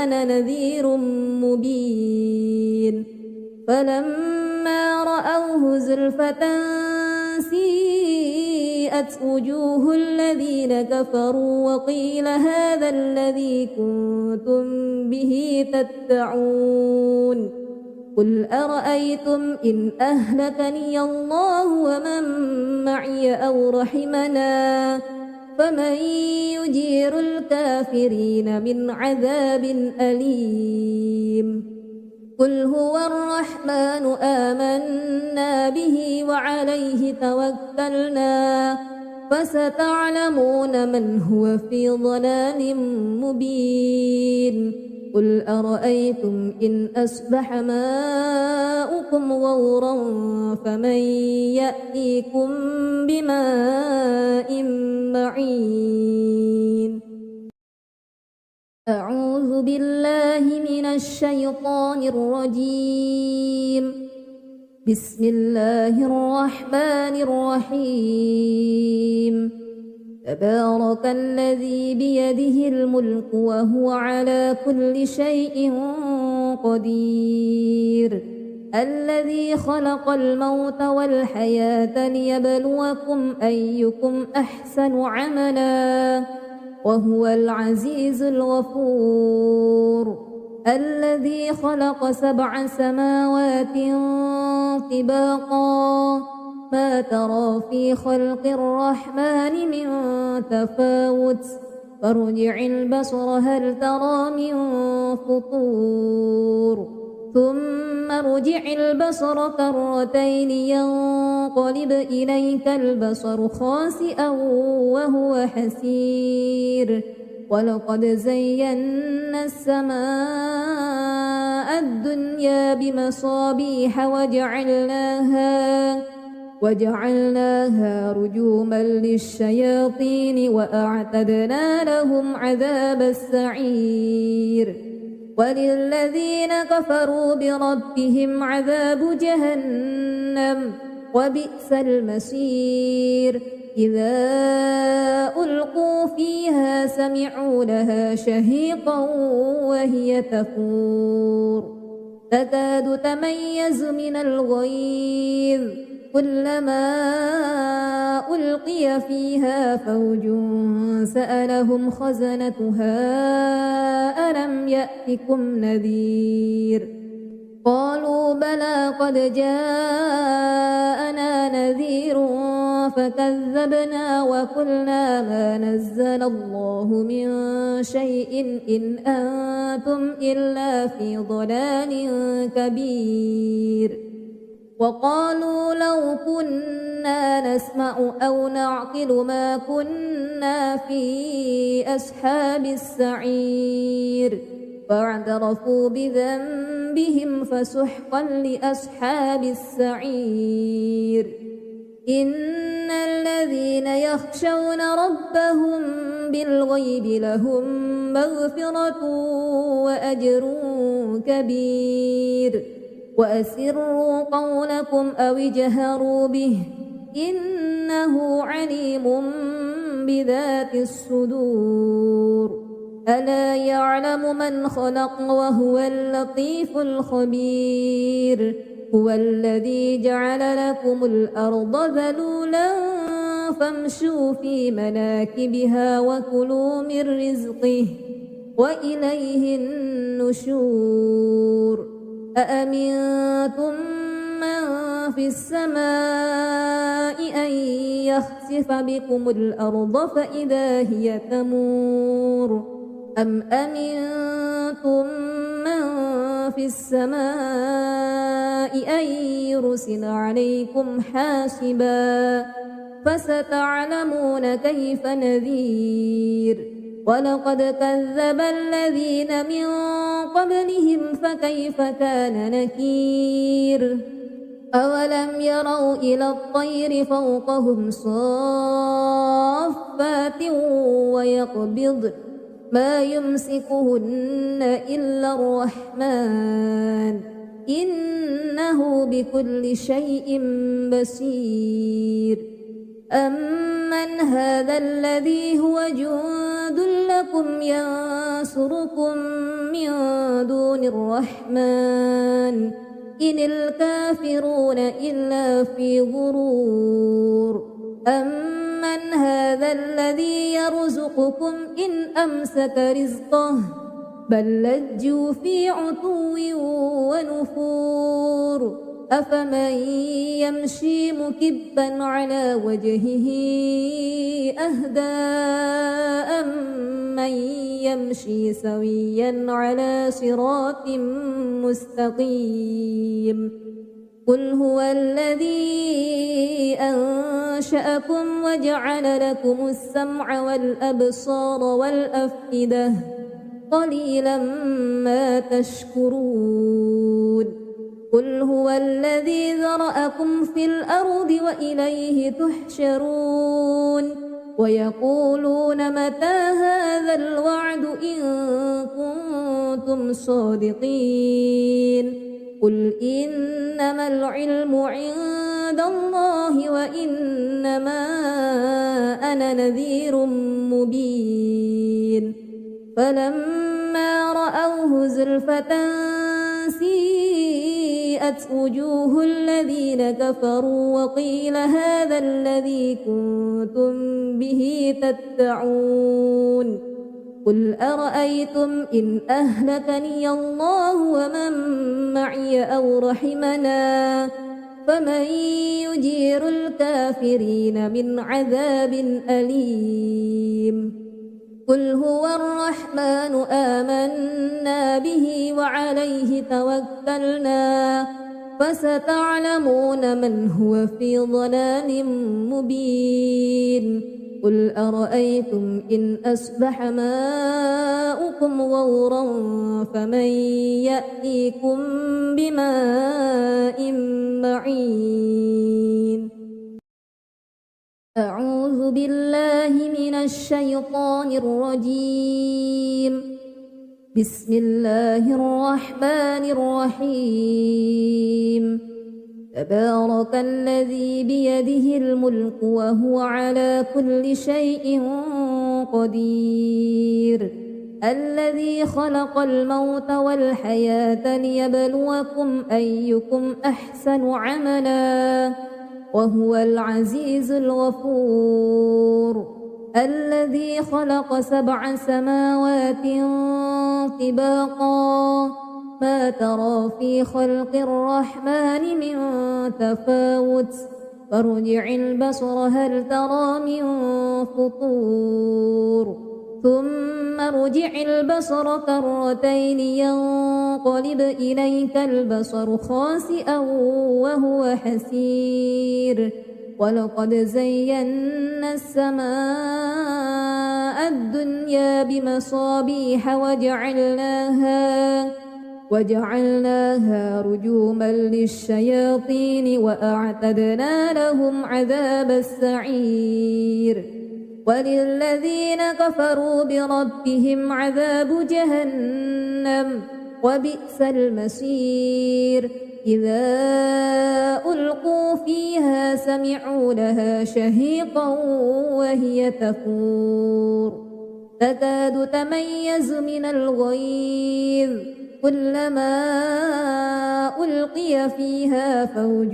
أنا نذير مبين فلما رأوه زلفة سيئت وجوه الذين كفروا وقيل هذا الذي كنتم به تدعون قل أرأيتم إن أهلكني الله ومن معي أو رحمنا فمن يجير الكافرين من عذاب أليم قل هو الرحمن آمنا به وعليه توكلنا فستعلمون من هو في ضلال مبين قل أرأيتم إن أصبح ماؤكم غورا فمن يأتيكم بماء معين أعوذ بالله من الشيطان الرجيم بسم الله الرحمن الرحيم تبارك الذي بيده الملك وهو على كل شيء قدير الذي خلق الموت والحياة ليبلوكم أيكم أحسن عملا وهو العزيز الغفور الذي خلق 7 سماوات طباقا ما ترى في خلق الرحمن من تفاوت فارجع البصر هل ترى من فطور ثم ارجع البصر كرتين ينقلب إليك البصر خاسئا وهو حسير ولقد زينا السماء الدنيا بمصابيح وجعلناها رجوما للشياطين وأعتدنا لهم عذاب السعير وللذين كفروا بربهم عذاب جهنم وبئس المصير إذا ألقوا فيها سمعوا لها شهيقا وهي تفور تكاد تميز من الغيظ كلما ألقي فيها فوج سألهم خزنتها ألم يأتكم نذير قالوا بلى قد جاءنا نذير فكذبنا وقلنا ما نزل الله من شيء إن أنتم إلا في ضلال كبير وقالوا لو كنا نسمع أو نعقل ما كنا في أصحاب السعير فاعترفوا بذنبهم فسحقا لأصحاب السعير إن الذين يخشون ربهم بالغيب لهم مغفرة وأجر كبير وأسروا قولكم أو اجهروا به إنه عليم بذات الصدور ألا يعلم من خلق وهو اللطيف الخبير هو الذي جعل لكم الأرض ذلولا فامشوا في مناكبها وكلوا من رزقه وإليه النشور أأمنتم من في السماء أن يخسف بكم الأرض فإذا هي تمور أم أمنتم من في السماء أن يرسل عليكم حاسبا فستعلمون كيف نذير ولقد كذب الذين من قبلهم فكيف كان نكير أولم يروا إلى الطير فوقهم صافات ويقبض ما يمسكهن إلا الرحمن إنه بكل شيء بصير أمن هذا الذي هو جند لكم ينصركم من دون الرحمن إن الكافرون إلا في غرور أمن هذا الذي يرزقكم إن أمسك رزقه بل لجوا في عتو ونفور أفمن يمشي مكبا على وجهه أهدى أمن يمشي سويا على صراط مستقيم قل هو الذي أنشأكم وجعل لكم السمع والأبصار والأفئدة قليلا ما تشكرون قل هو الذي ذرأكم في الأرض وإليه تحشرون ويقولون متى هذا الوعد إن كنتم صادقين قل إنما العلم عند الله وإنما أنا نذير مبين فلما رأوه زلفة سيئت وبرئت وجوه الذين كفروا وقيل هذا الذي كنتم به تدعون قل أرأيتم إن أهلكني الله ومن معي أو رحمنا فمن يجير الكافرين من عذاب أليم قل هو الرحمن آمنا به وعليه توكلنا فستعلمون من هو في ضلال مبين قل أرأيتم إن أصبح ماؤكم غورا فمن يأتيكم بماء معين أعوذ بالله من الشيطان الرجيم بسم الله الرحمن الرحيم تبارك الذي بيده الملك وهو على كل شيء قدير الذي خلق الموت والحياة ليبلوكم أيكم أحسن عملا وهو العزيز الغفور الذي خلق 7 سماوات طباقا ما ترى في خلق الرحمن من تفاوت فارجع البصر هل ترى من فطور ثم ارجع البصر كرتين ينقلب إليك البصر خاسئا وهو حسير ولقد زينا السماء الدنيا بمصابيح وجعلناها رجوما للشياطين وأعتدنا لهم عذاب السعير وللذين كفروا بربهم عذاب جهنم وبئس المصير إذا ألقوا فيها سمعوا لها شهيقا وهي تفور تكاد تميز من الغيظ كلما ألقي فيها فوج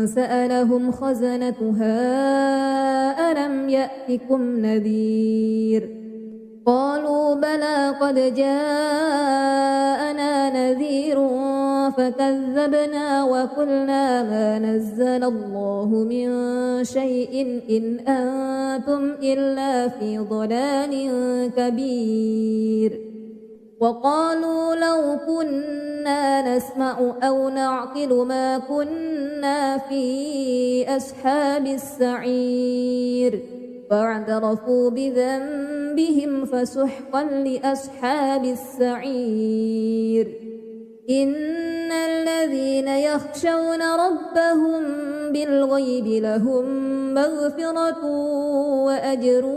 سألهم خزنتها ألم يأتكم نذير قالوا بلى قد جاءنا نذير فكذبنا وقلنا ما نزل الله من شيء إن أنتم إلا في ضلال كبير وقالوا لو كنا نسمع أو نعقل ما كنا في أصحاب السعير فاعترفوا بذنبهم فسحقا لأصحاب السعير إن الذين يخشون ربهم بالغيب لهم مغفرة وأجر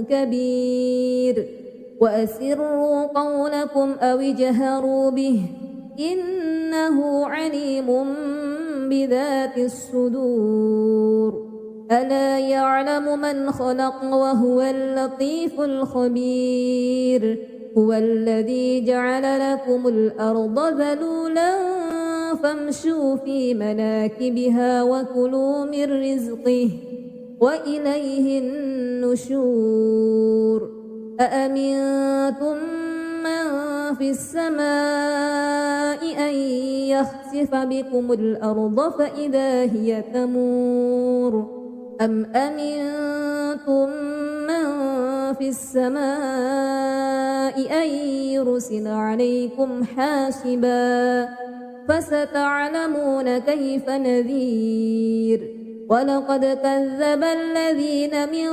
كبير وأسروا قولكم أو اجهروا به إنه عليم بذات الصدور ألا يعلم من خلق وهو اللطيف الخبير هو الذي جعل لكم الأرض ذلولا فامشوا في مناكبها وكلوا من رزقه وإليه النشور أأمنتم من في السماء أن يخسف بكم الأرض فإذا هي تمور أم أمنتم من في السماء أن يرسل عليكم حاسبا فستعلمون كيف نذير ولقد كذب الذين من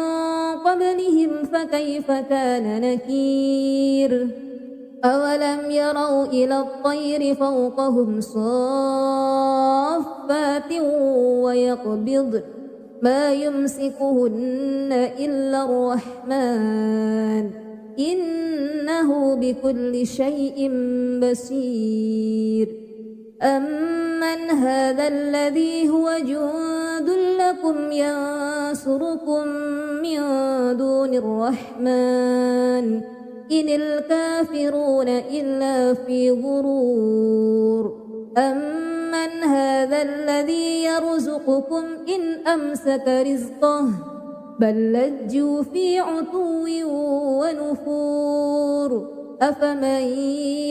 قبلهم فكيف كان نكير أولم يروا إلى الطير فوقهم صافات ويقبضن ما يمسكهن إلا الرحمن إنه بكل شيء بصير أمن هذا الذي هو جند لكم ينصركم من دون الرحمن إن الكافرون إلا في غرور أمن أمن هذا الذي يرزقكم إن أمسك رزقه بل لجوا في عتو ونفور أفمن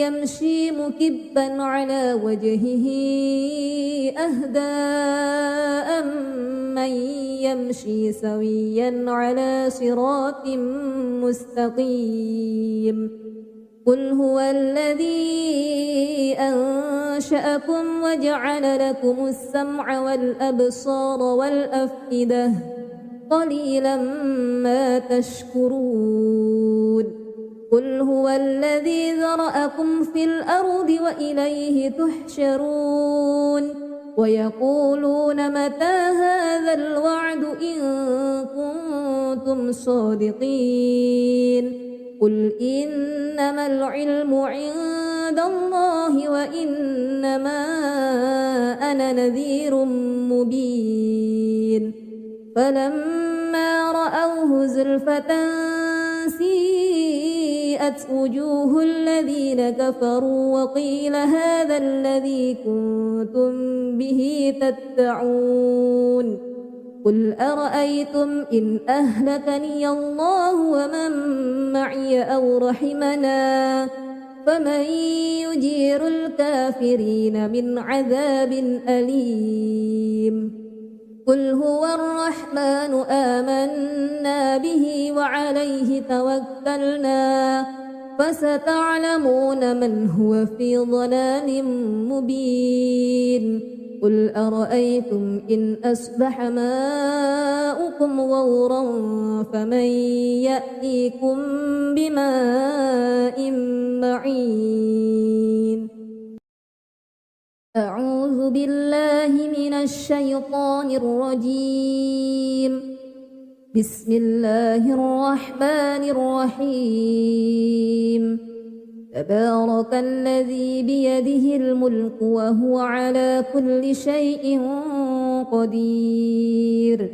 يمشي مكبا على وجهه أهدى أمن يمشي سويا على صراط مستقيم قل هو الذي أنشأكم وجعل لكم السمع والأبصار والأفئدة قليلا ما تشكرون قل هو الذي ذرأكم في الأرض وإليه تحشرون ويقولون متى هذا الوعد إن كنتم صادقين قل إنما العلم عند الله وإنما أنا نذير مبين فلما رأوه زلفة سيئت وجوه الذين كفروا وقيل هذا الذي كنتم به تدعون قل أرأيتم إن أهلكني الله ومن معي أو رحمنا فمن يجير الكافرين من عذاب أليم قل هو الرحمن آمنا به وعليه توكلنا فستعلمون من هو في ضلال مبين قل أرأيتم إن أصبح ماؤكم غورا فمن يأتيكم بماء معين أعوذ بالله من الشيطان الرجيم بسم الله الرحمن الرحيم تبارك الذي بيده الملك وهو على كل شيء قدير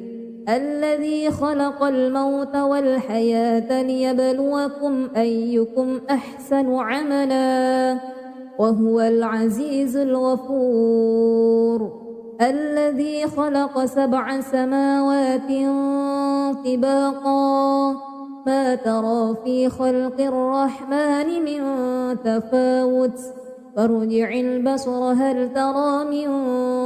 الذي خلق الموت والحياة ليبلوكم أيكم أحسن عملا وهو العزيز الغفور الذي خلق 7 سماوات طباقا ما ترى في خلق الرحمن من تفاوت فارجع البصر هل ترى من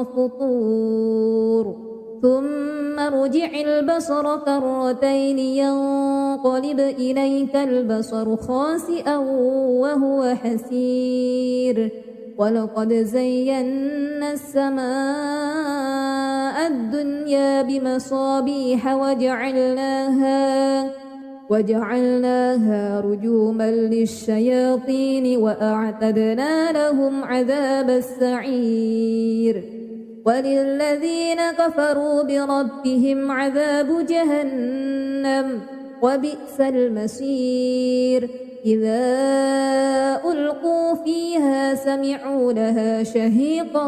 فطور ثم ارجع البصر كرتين ينقلب إليك البصر خاسئا وهو حسير ولقد زينا السماء الدنيا بمصابيح وجعلناها رجوما للشياطين وأعتدنا لهم عذاب السعير وللذين كفروا بربهم عذاب جهنم وبئس المصير إذا ألقوا فيها سمعوا لها شهيقا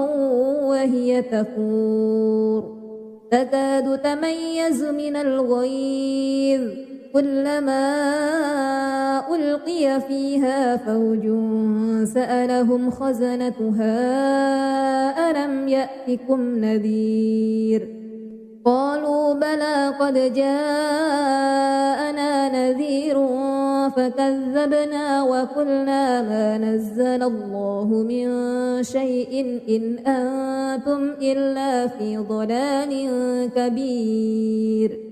وهي تفور تكاد تميز من الغيظ كلما ألقي فيها فوج سألهم خزنتها ألم يأتكم نذير قالوا بلى قد جاءنا نذير فكذبنا وقلنا ما نزل الله من شيء إن أنتم إلا في ضلال كبير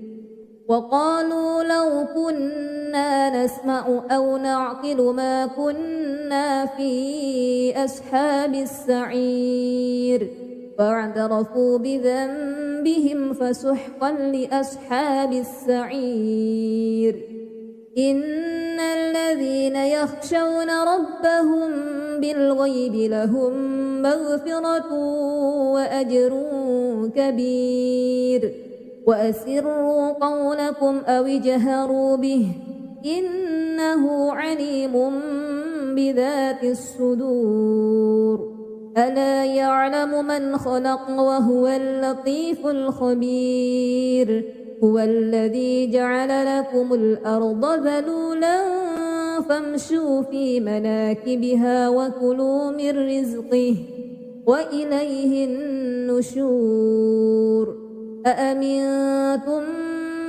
وقالوا لو كنا نسمع أو نعقل ما كنا في أصحاب السعير فاعترفوا بذنبهم فسحقا لأصحاب السعير إن الذين يخشون ربهم بالغيب لهم مغفرة وأجر كبير وأسروا قولكم أو اجهروا به إنه عليم بذات الصدور ألا يعلم من خلق وهو اللطيف الخبير هو الذي جعل لكم الأرض ذلولا فامشوا في مناكبها وكلوا من رزقه وإليه النشور أأمنتم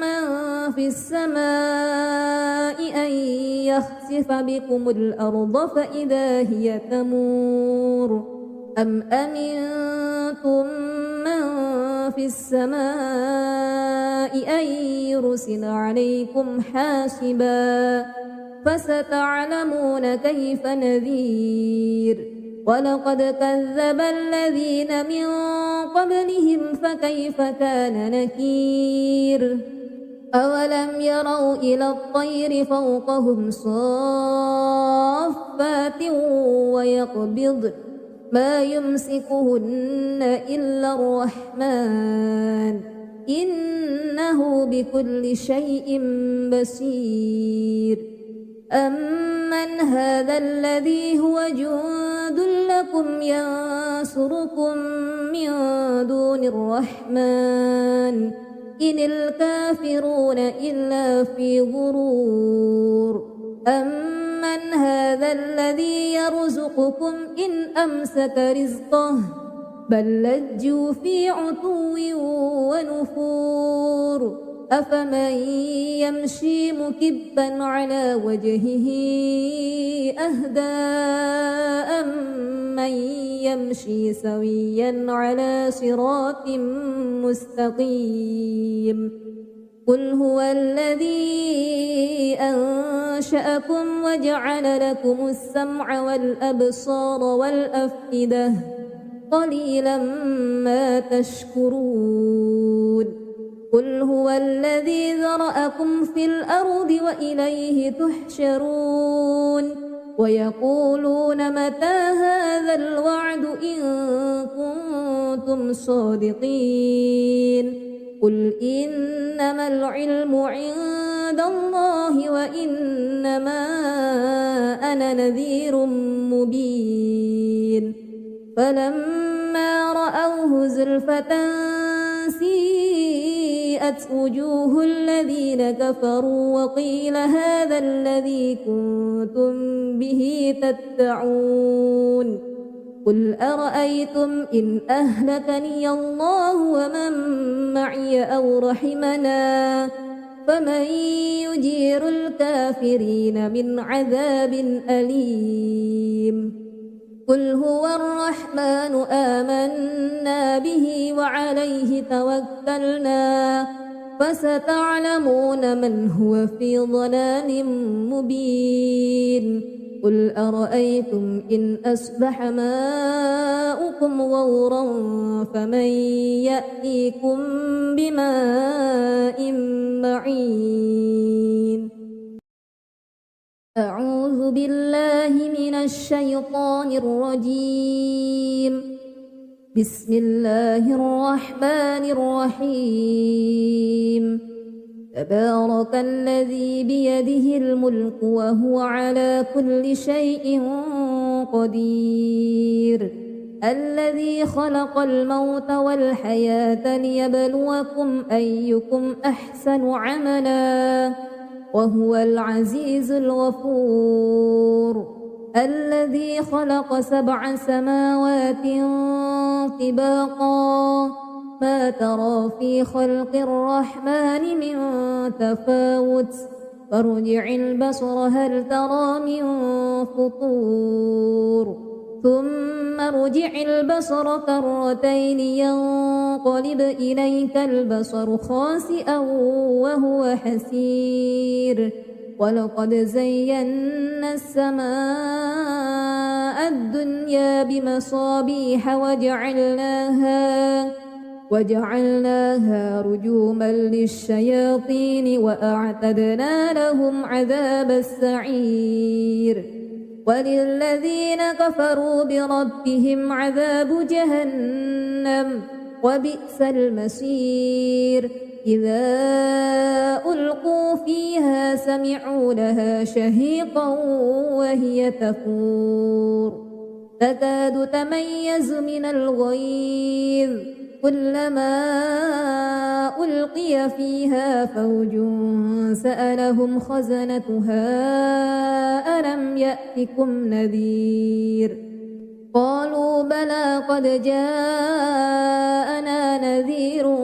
من في السماء أن يخسف بكم الأرض فإذا هي تمور أم أمنتم من في السماء أن يرسل عليكم حاسبا فستعلمون كيف نذير ولقد كذب الذين من قبلهم فكيف كان نكير أولم يروا إلى الطير فوقهم صافات ويقبضن ما يمسكهن إلا الرحمن إنه بكل شيء بصير أمن هذا الذي هو جند لكم ينصركم من دون الرحمن إن الكافرون إلا في غرور أمن هذا الذي يرزقكم إن أمسك رزقه بل لجوا في عتو ونفور أفمن يمشي مكبا على وجهه أهدى أمن يمشي سويا على صراط مستقيم قل هو الذي أنشأكم وجعل لكم السمع والأبصار والأفئدة قليلا ما تشكرون قل هو الذي ذرأكم في الأرض وإليه تحشرون ويقولون متى هذا الوعد إن كنتم صادقين قل إنما العلم عند الله وإنما أنا نذير مبين فلما رأوه زلفة سيئت وجوه الذين كفروا وقيل هذا الذي كنتم به تدعون قل أرأيتم إن أهلكني الله ومن معي أو رحمنا فمن يجير الكافرين من عذاب أليم قل هو الرحمن آمنا به وعليه توكلنا فستعلمون من هو في ضلال مبين قل أرأيتم إن أصبح ماؤكم غورا فمن يأتيكم بماء معين أعوذ بالله من الشيطان الرجيم بسم الله الرحمن الرحيم تبارك الذي بيده الملك وهو على كل شيء قدير الذي خلق الموت والحياة ليبلوكم أيكم أحسن عملا وهو العزيز الغفور الذي خلق 7 سماوات طباقا ما ترى في خلق الرحمن من تفاوت فارجع البصر هل ترى من فطور ثم ارجع البصر كرتين ينقلب إليك البصر خاسئا وهو حسير ولقد زينا السماء الدنيا بمصابيح وجعلناها رجوما للشياطين وأعتدنا لهم عذاب السعير وللذين كفروا بربهم عذاب جهنم وبئس المصير إذا ألقوا فيها سمعوا لها شهيقا وهي تفور تكاد تميز من الغيظ كلما ألقي فيها فوج سألهم خزنتها ألم يأتكم نذير قالوا بلى قد جاءنا نذير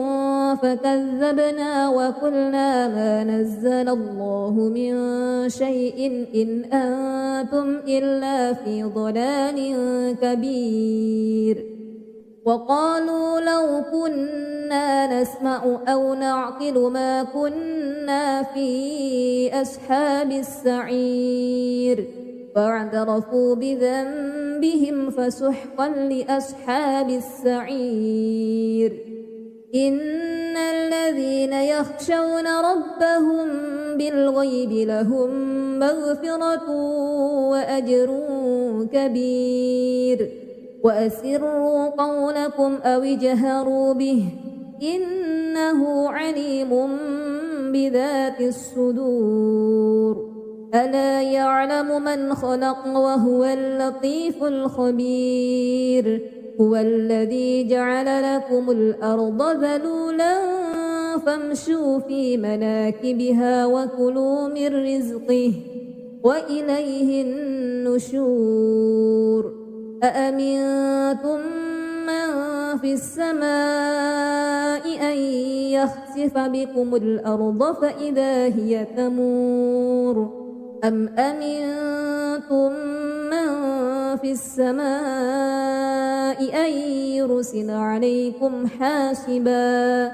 فكذبنا وقلنا ما نزل الله من شيء إن أنتم إلا في ضلال كبير وقالوا لو كنا نسمع أو نعقل ما كنا في أصحاب السعير فاعترفوا بذنبهم فسحقا لأصحاب السعير إن الذين يخشون ربهم بالغيب لهم مغفرة وأجر كبير وأسروا قولكم أو اجهروا به إنه عليم بذات الصدور ألا يعلم من خلق وهو اللطيف الخبير هو الذي جعل لكم الأرض ذلولا فامشوا في مناكبها وكلوا من رزقه وإليه النشور أأمنتم من في السماء أن يخسف بكم الأرض فإذا هي تمور أم أمنتم من في السماء أن يرسل عليكم حاسبا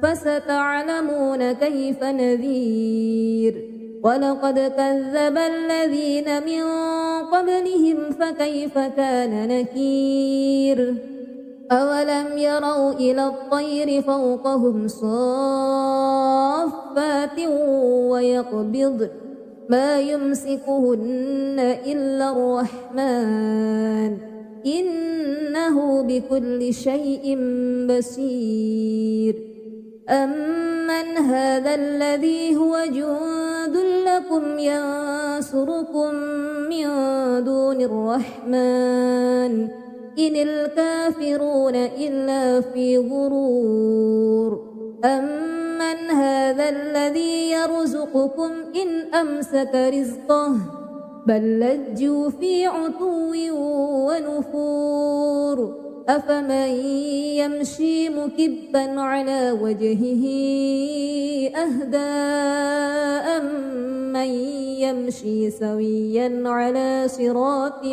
فستعلمون كيف نذير ولقد كذب الذين من قبلهم فكيف كان نكير أولم يروا إلى الطير فوقهم صافات ويقبض ما يمسكهن إلا الرحمن إنه بكل شيء بصير أمن هذا الذي هو جند لكم ينصركم من دون الرحمن إن الكافرون إلا في غرور أمن هذا الذي يرزقكم إن أمسك رزقه بل لجوا في عتو ونفور أفمن يمشي مكبا على وجهه أهدى أمن يمشي سويا على صراط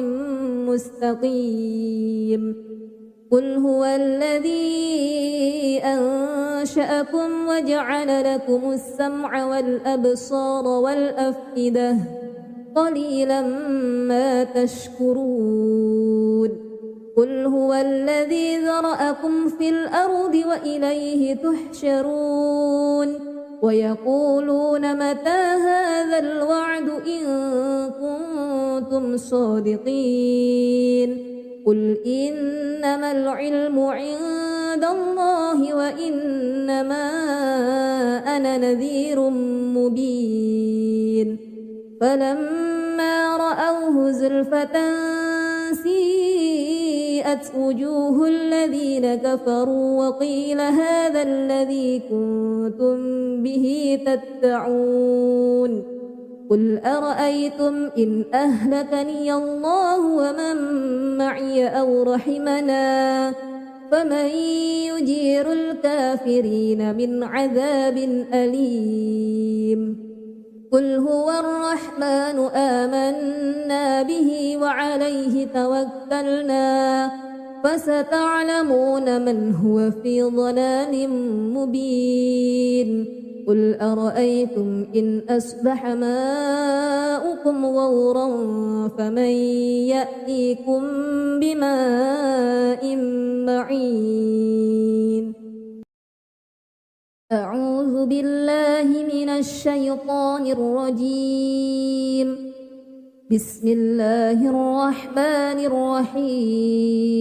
مستقيم قل هو الذي أنشأكم وجعل لكم السمع والأبصار والأفئدة قليلا ما تشكرون قل هو الذي ذرأكم في الأرض وإليه تحشرون ويقولون متى هذا الوعد إن كنتم صادقين قل إنما العلم عند الله وإنما أنا نذير مبين فلما رأوه زلفة سيئت وجوه الذين كفروا وقيل هذا الذي كنتم به تدعون قل أرأيتم إن أهلكني الله ومن معي أو رحمنا فمن يجير الكافرين من عذاب أليم قل هو الرحمن آمنا به وعليه توكلنا فستعلمون من هو في ضلال مبين قل أرأيتم إن أصبح ماؤكم غورا فمن يأتيكم بماء معين أعوذ بالله من الشيطان الرجيم بسم الله الرحمن الرحيم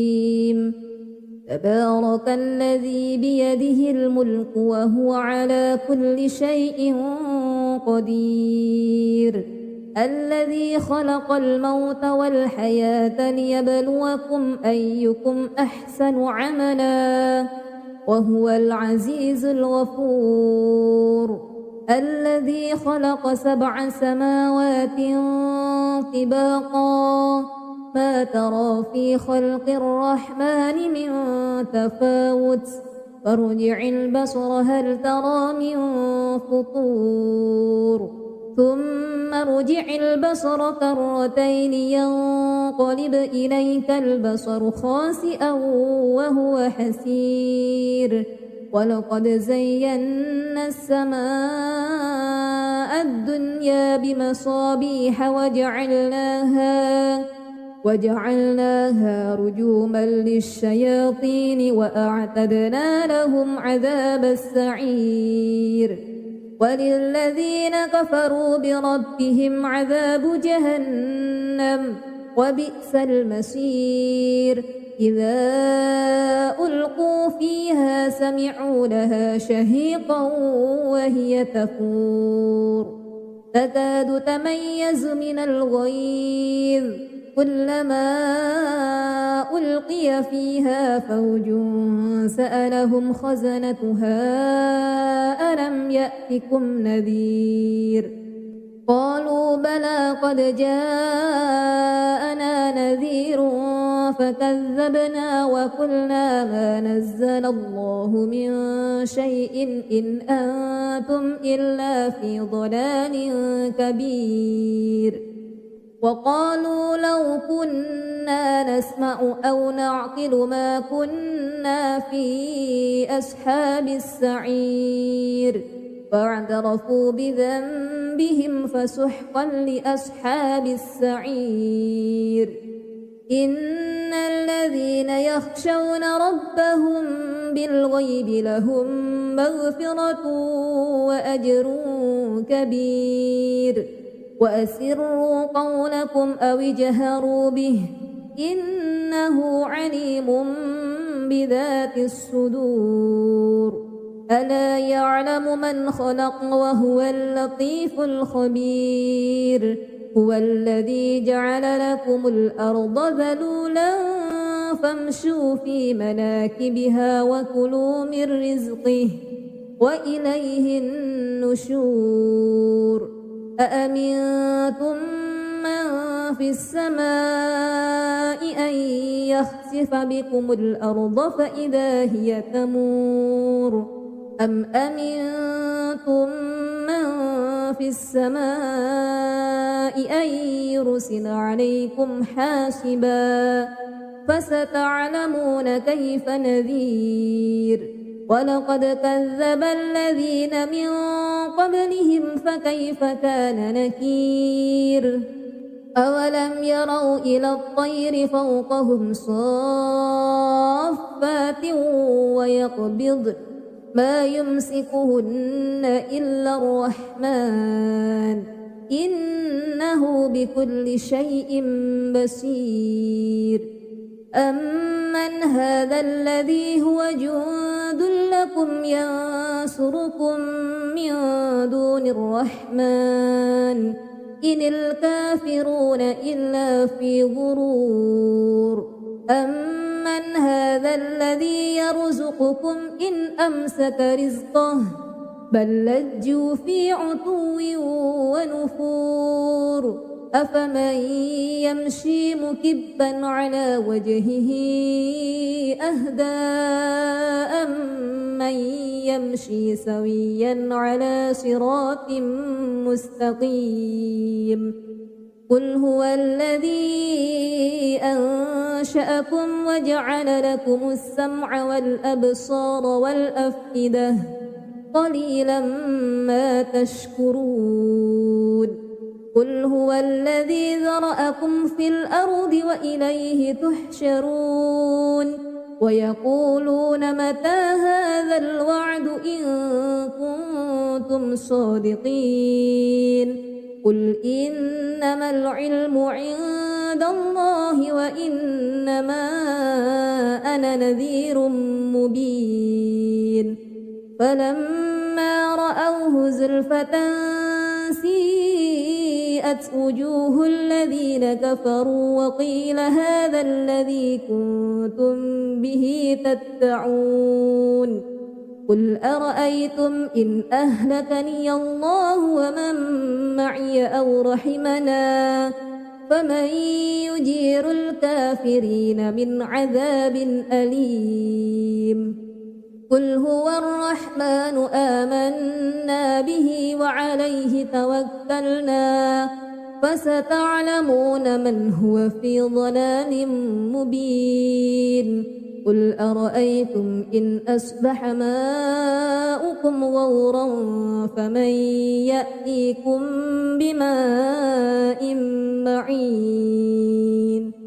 تبارك الذي بيده الملك وهو على كل شيء قدير الذي خلق الموت والحياة ليبلوكم أيكم أحسن عملا وهو العزيز الغفور الذي خلق 7 سماوات طباقا ما ترى في خلق الرحمن من تفاوت فارجع البصر هل ترى من فطور ثم ارجع البصر كرتين ينقلب إليك البصر خاسئا وهو حسير ولقد زينا السماء الدنيا بمصابيح وجعلناها رجوما للشياطين وأعتدنا لهم عذاب السعير وللذين كفروا بربهم عذاب جهنم وبئس المصير إذا ألقوا فيها سمعوا لها شهيقا وهي تفور تكاد تميز من الغيظ كلما ألقي فيها فوج سألهم خزنتها ألم يأتكم نذير قالوا بلى قد جاءنا نذير فكذبنا وقلنا ما نزل الله من شيء إن أنتم إلا في ضلال كبير وقالوا لو كنا نسمع أو نعقل ما كنا في أصحاب السعير فاعترفوا بذنبهم فسحقا لأصحاب السعير إن الذين يخشون ربهم بالغيب لهم مغفرة وأجر كبير وأسروا قولكم أو اجهروا به إنه عليم بذات الصدور ألا يعلم من خلق وهو اللطيف الخبير هو الذي جعل لكم الأرض ذلولا فامشوا في مناكبها وكلوا من رزقه وإليه النشور أأمنتم من في السماء أن يخسف بكم الأرض فإذا هي تمور أم أمنتم من في السماء أن يرسل عليكم حاسبا فستعلمون كيف نذير ولقد كذب الذين من قبلهم فكيف كان نكير أولم يروا إلى الطير فوقهم صافات ويقبضن ما يمسكهن إلا الرحمن إنه بكل شيء بصير أمن هذا الذي هو جند لكم ينصركم من دون الرحمن إن الكافرون إلا في غرور أمن هذا الذي يرزقكم إن أمسك رزقه بل لجوا في عتو ونفور أفمن يمشي مكبا على وجهه أهدى أمن يمشي سويا على صراط مستقيم قل هو الذي أنشأكم وجعل لكم السمع والأبصار والأفئدة قليلا ما تشكرون قل هو الذي ذرأكم في الأرض وإليه تحشرون ويقولون متى هذا الوعد إن كنتم صادقين قل إنما العلم عند الله وإنما أنا نذير مبين فلما رأوه زلفة سيئت وجوه الذين كفروا وقيل هذا الذي كنتم به تدعون قل أرأيتم إن أهلكني الله ومن معي أو رحمنا فمن يجير الكافرين من عذاب أليم قل هو الرحمن آمنا به وعليه توكلنا فستعلمون من هو في ضلال مبين قل أرأيتم إن أصبح ماؤكم غورا فمن يأتيكم بماء معين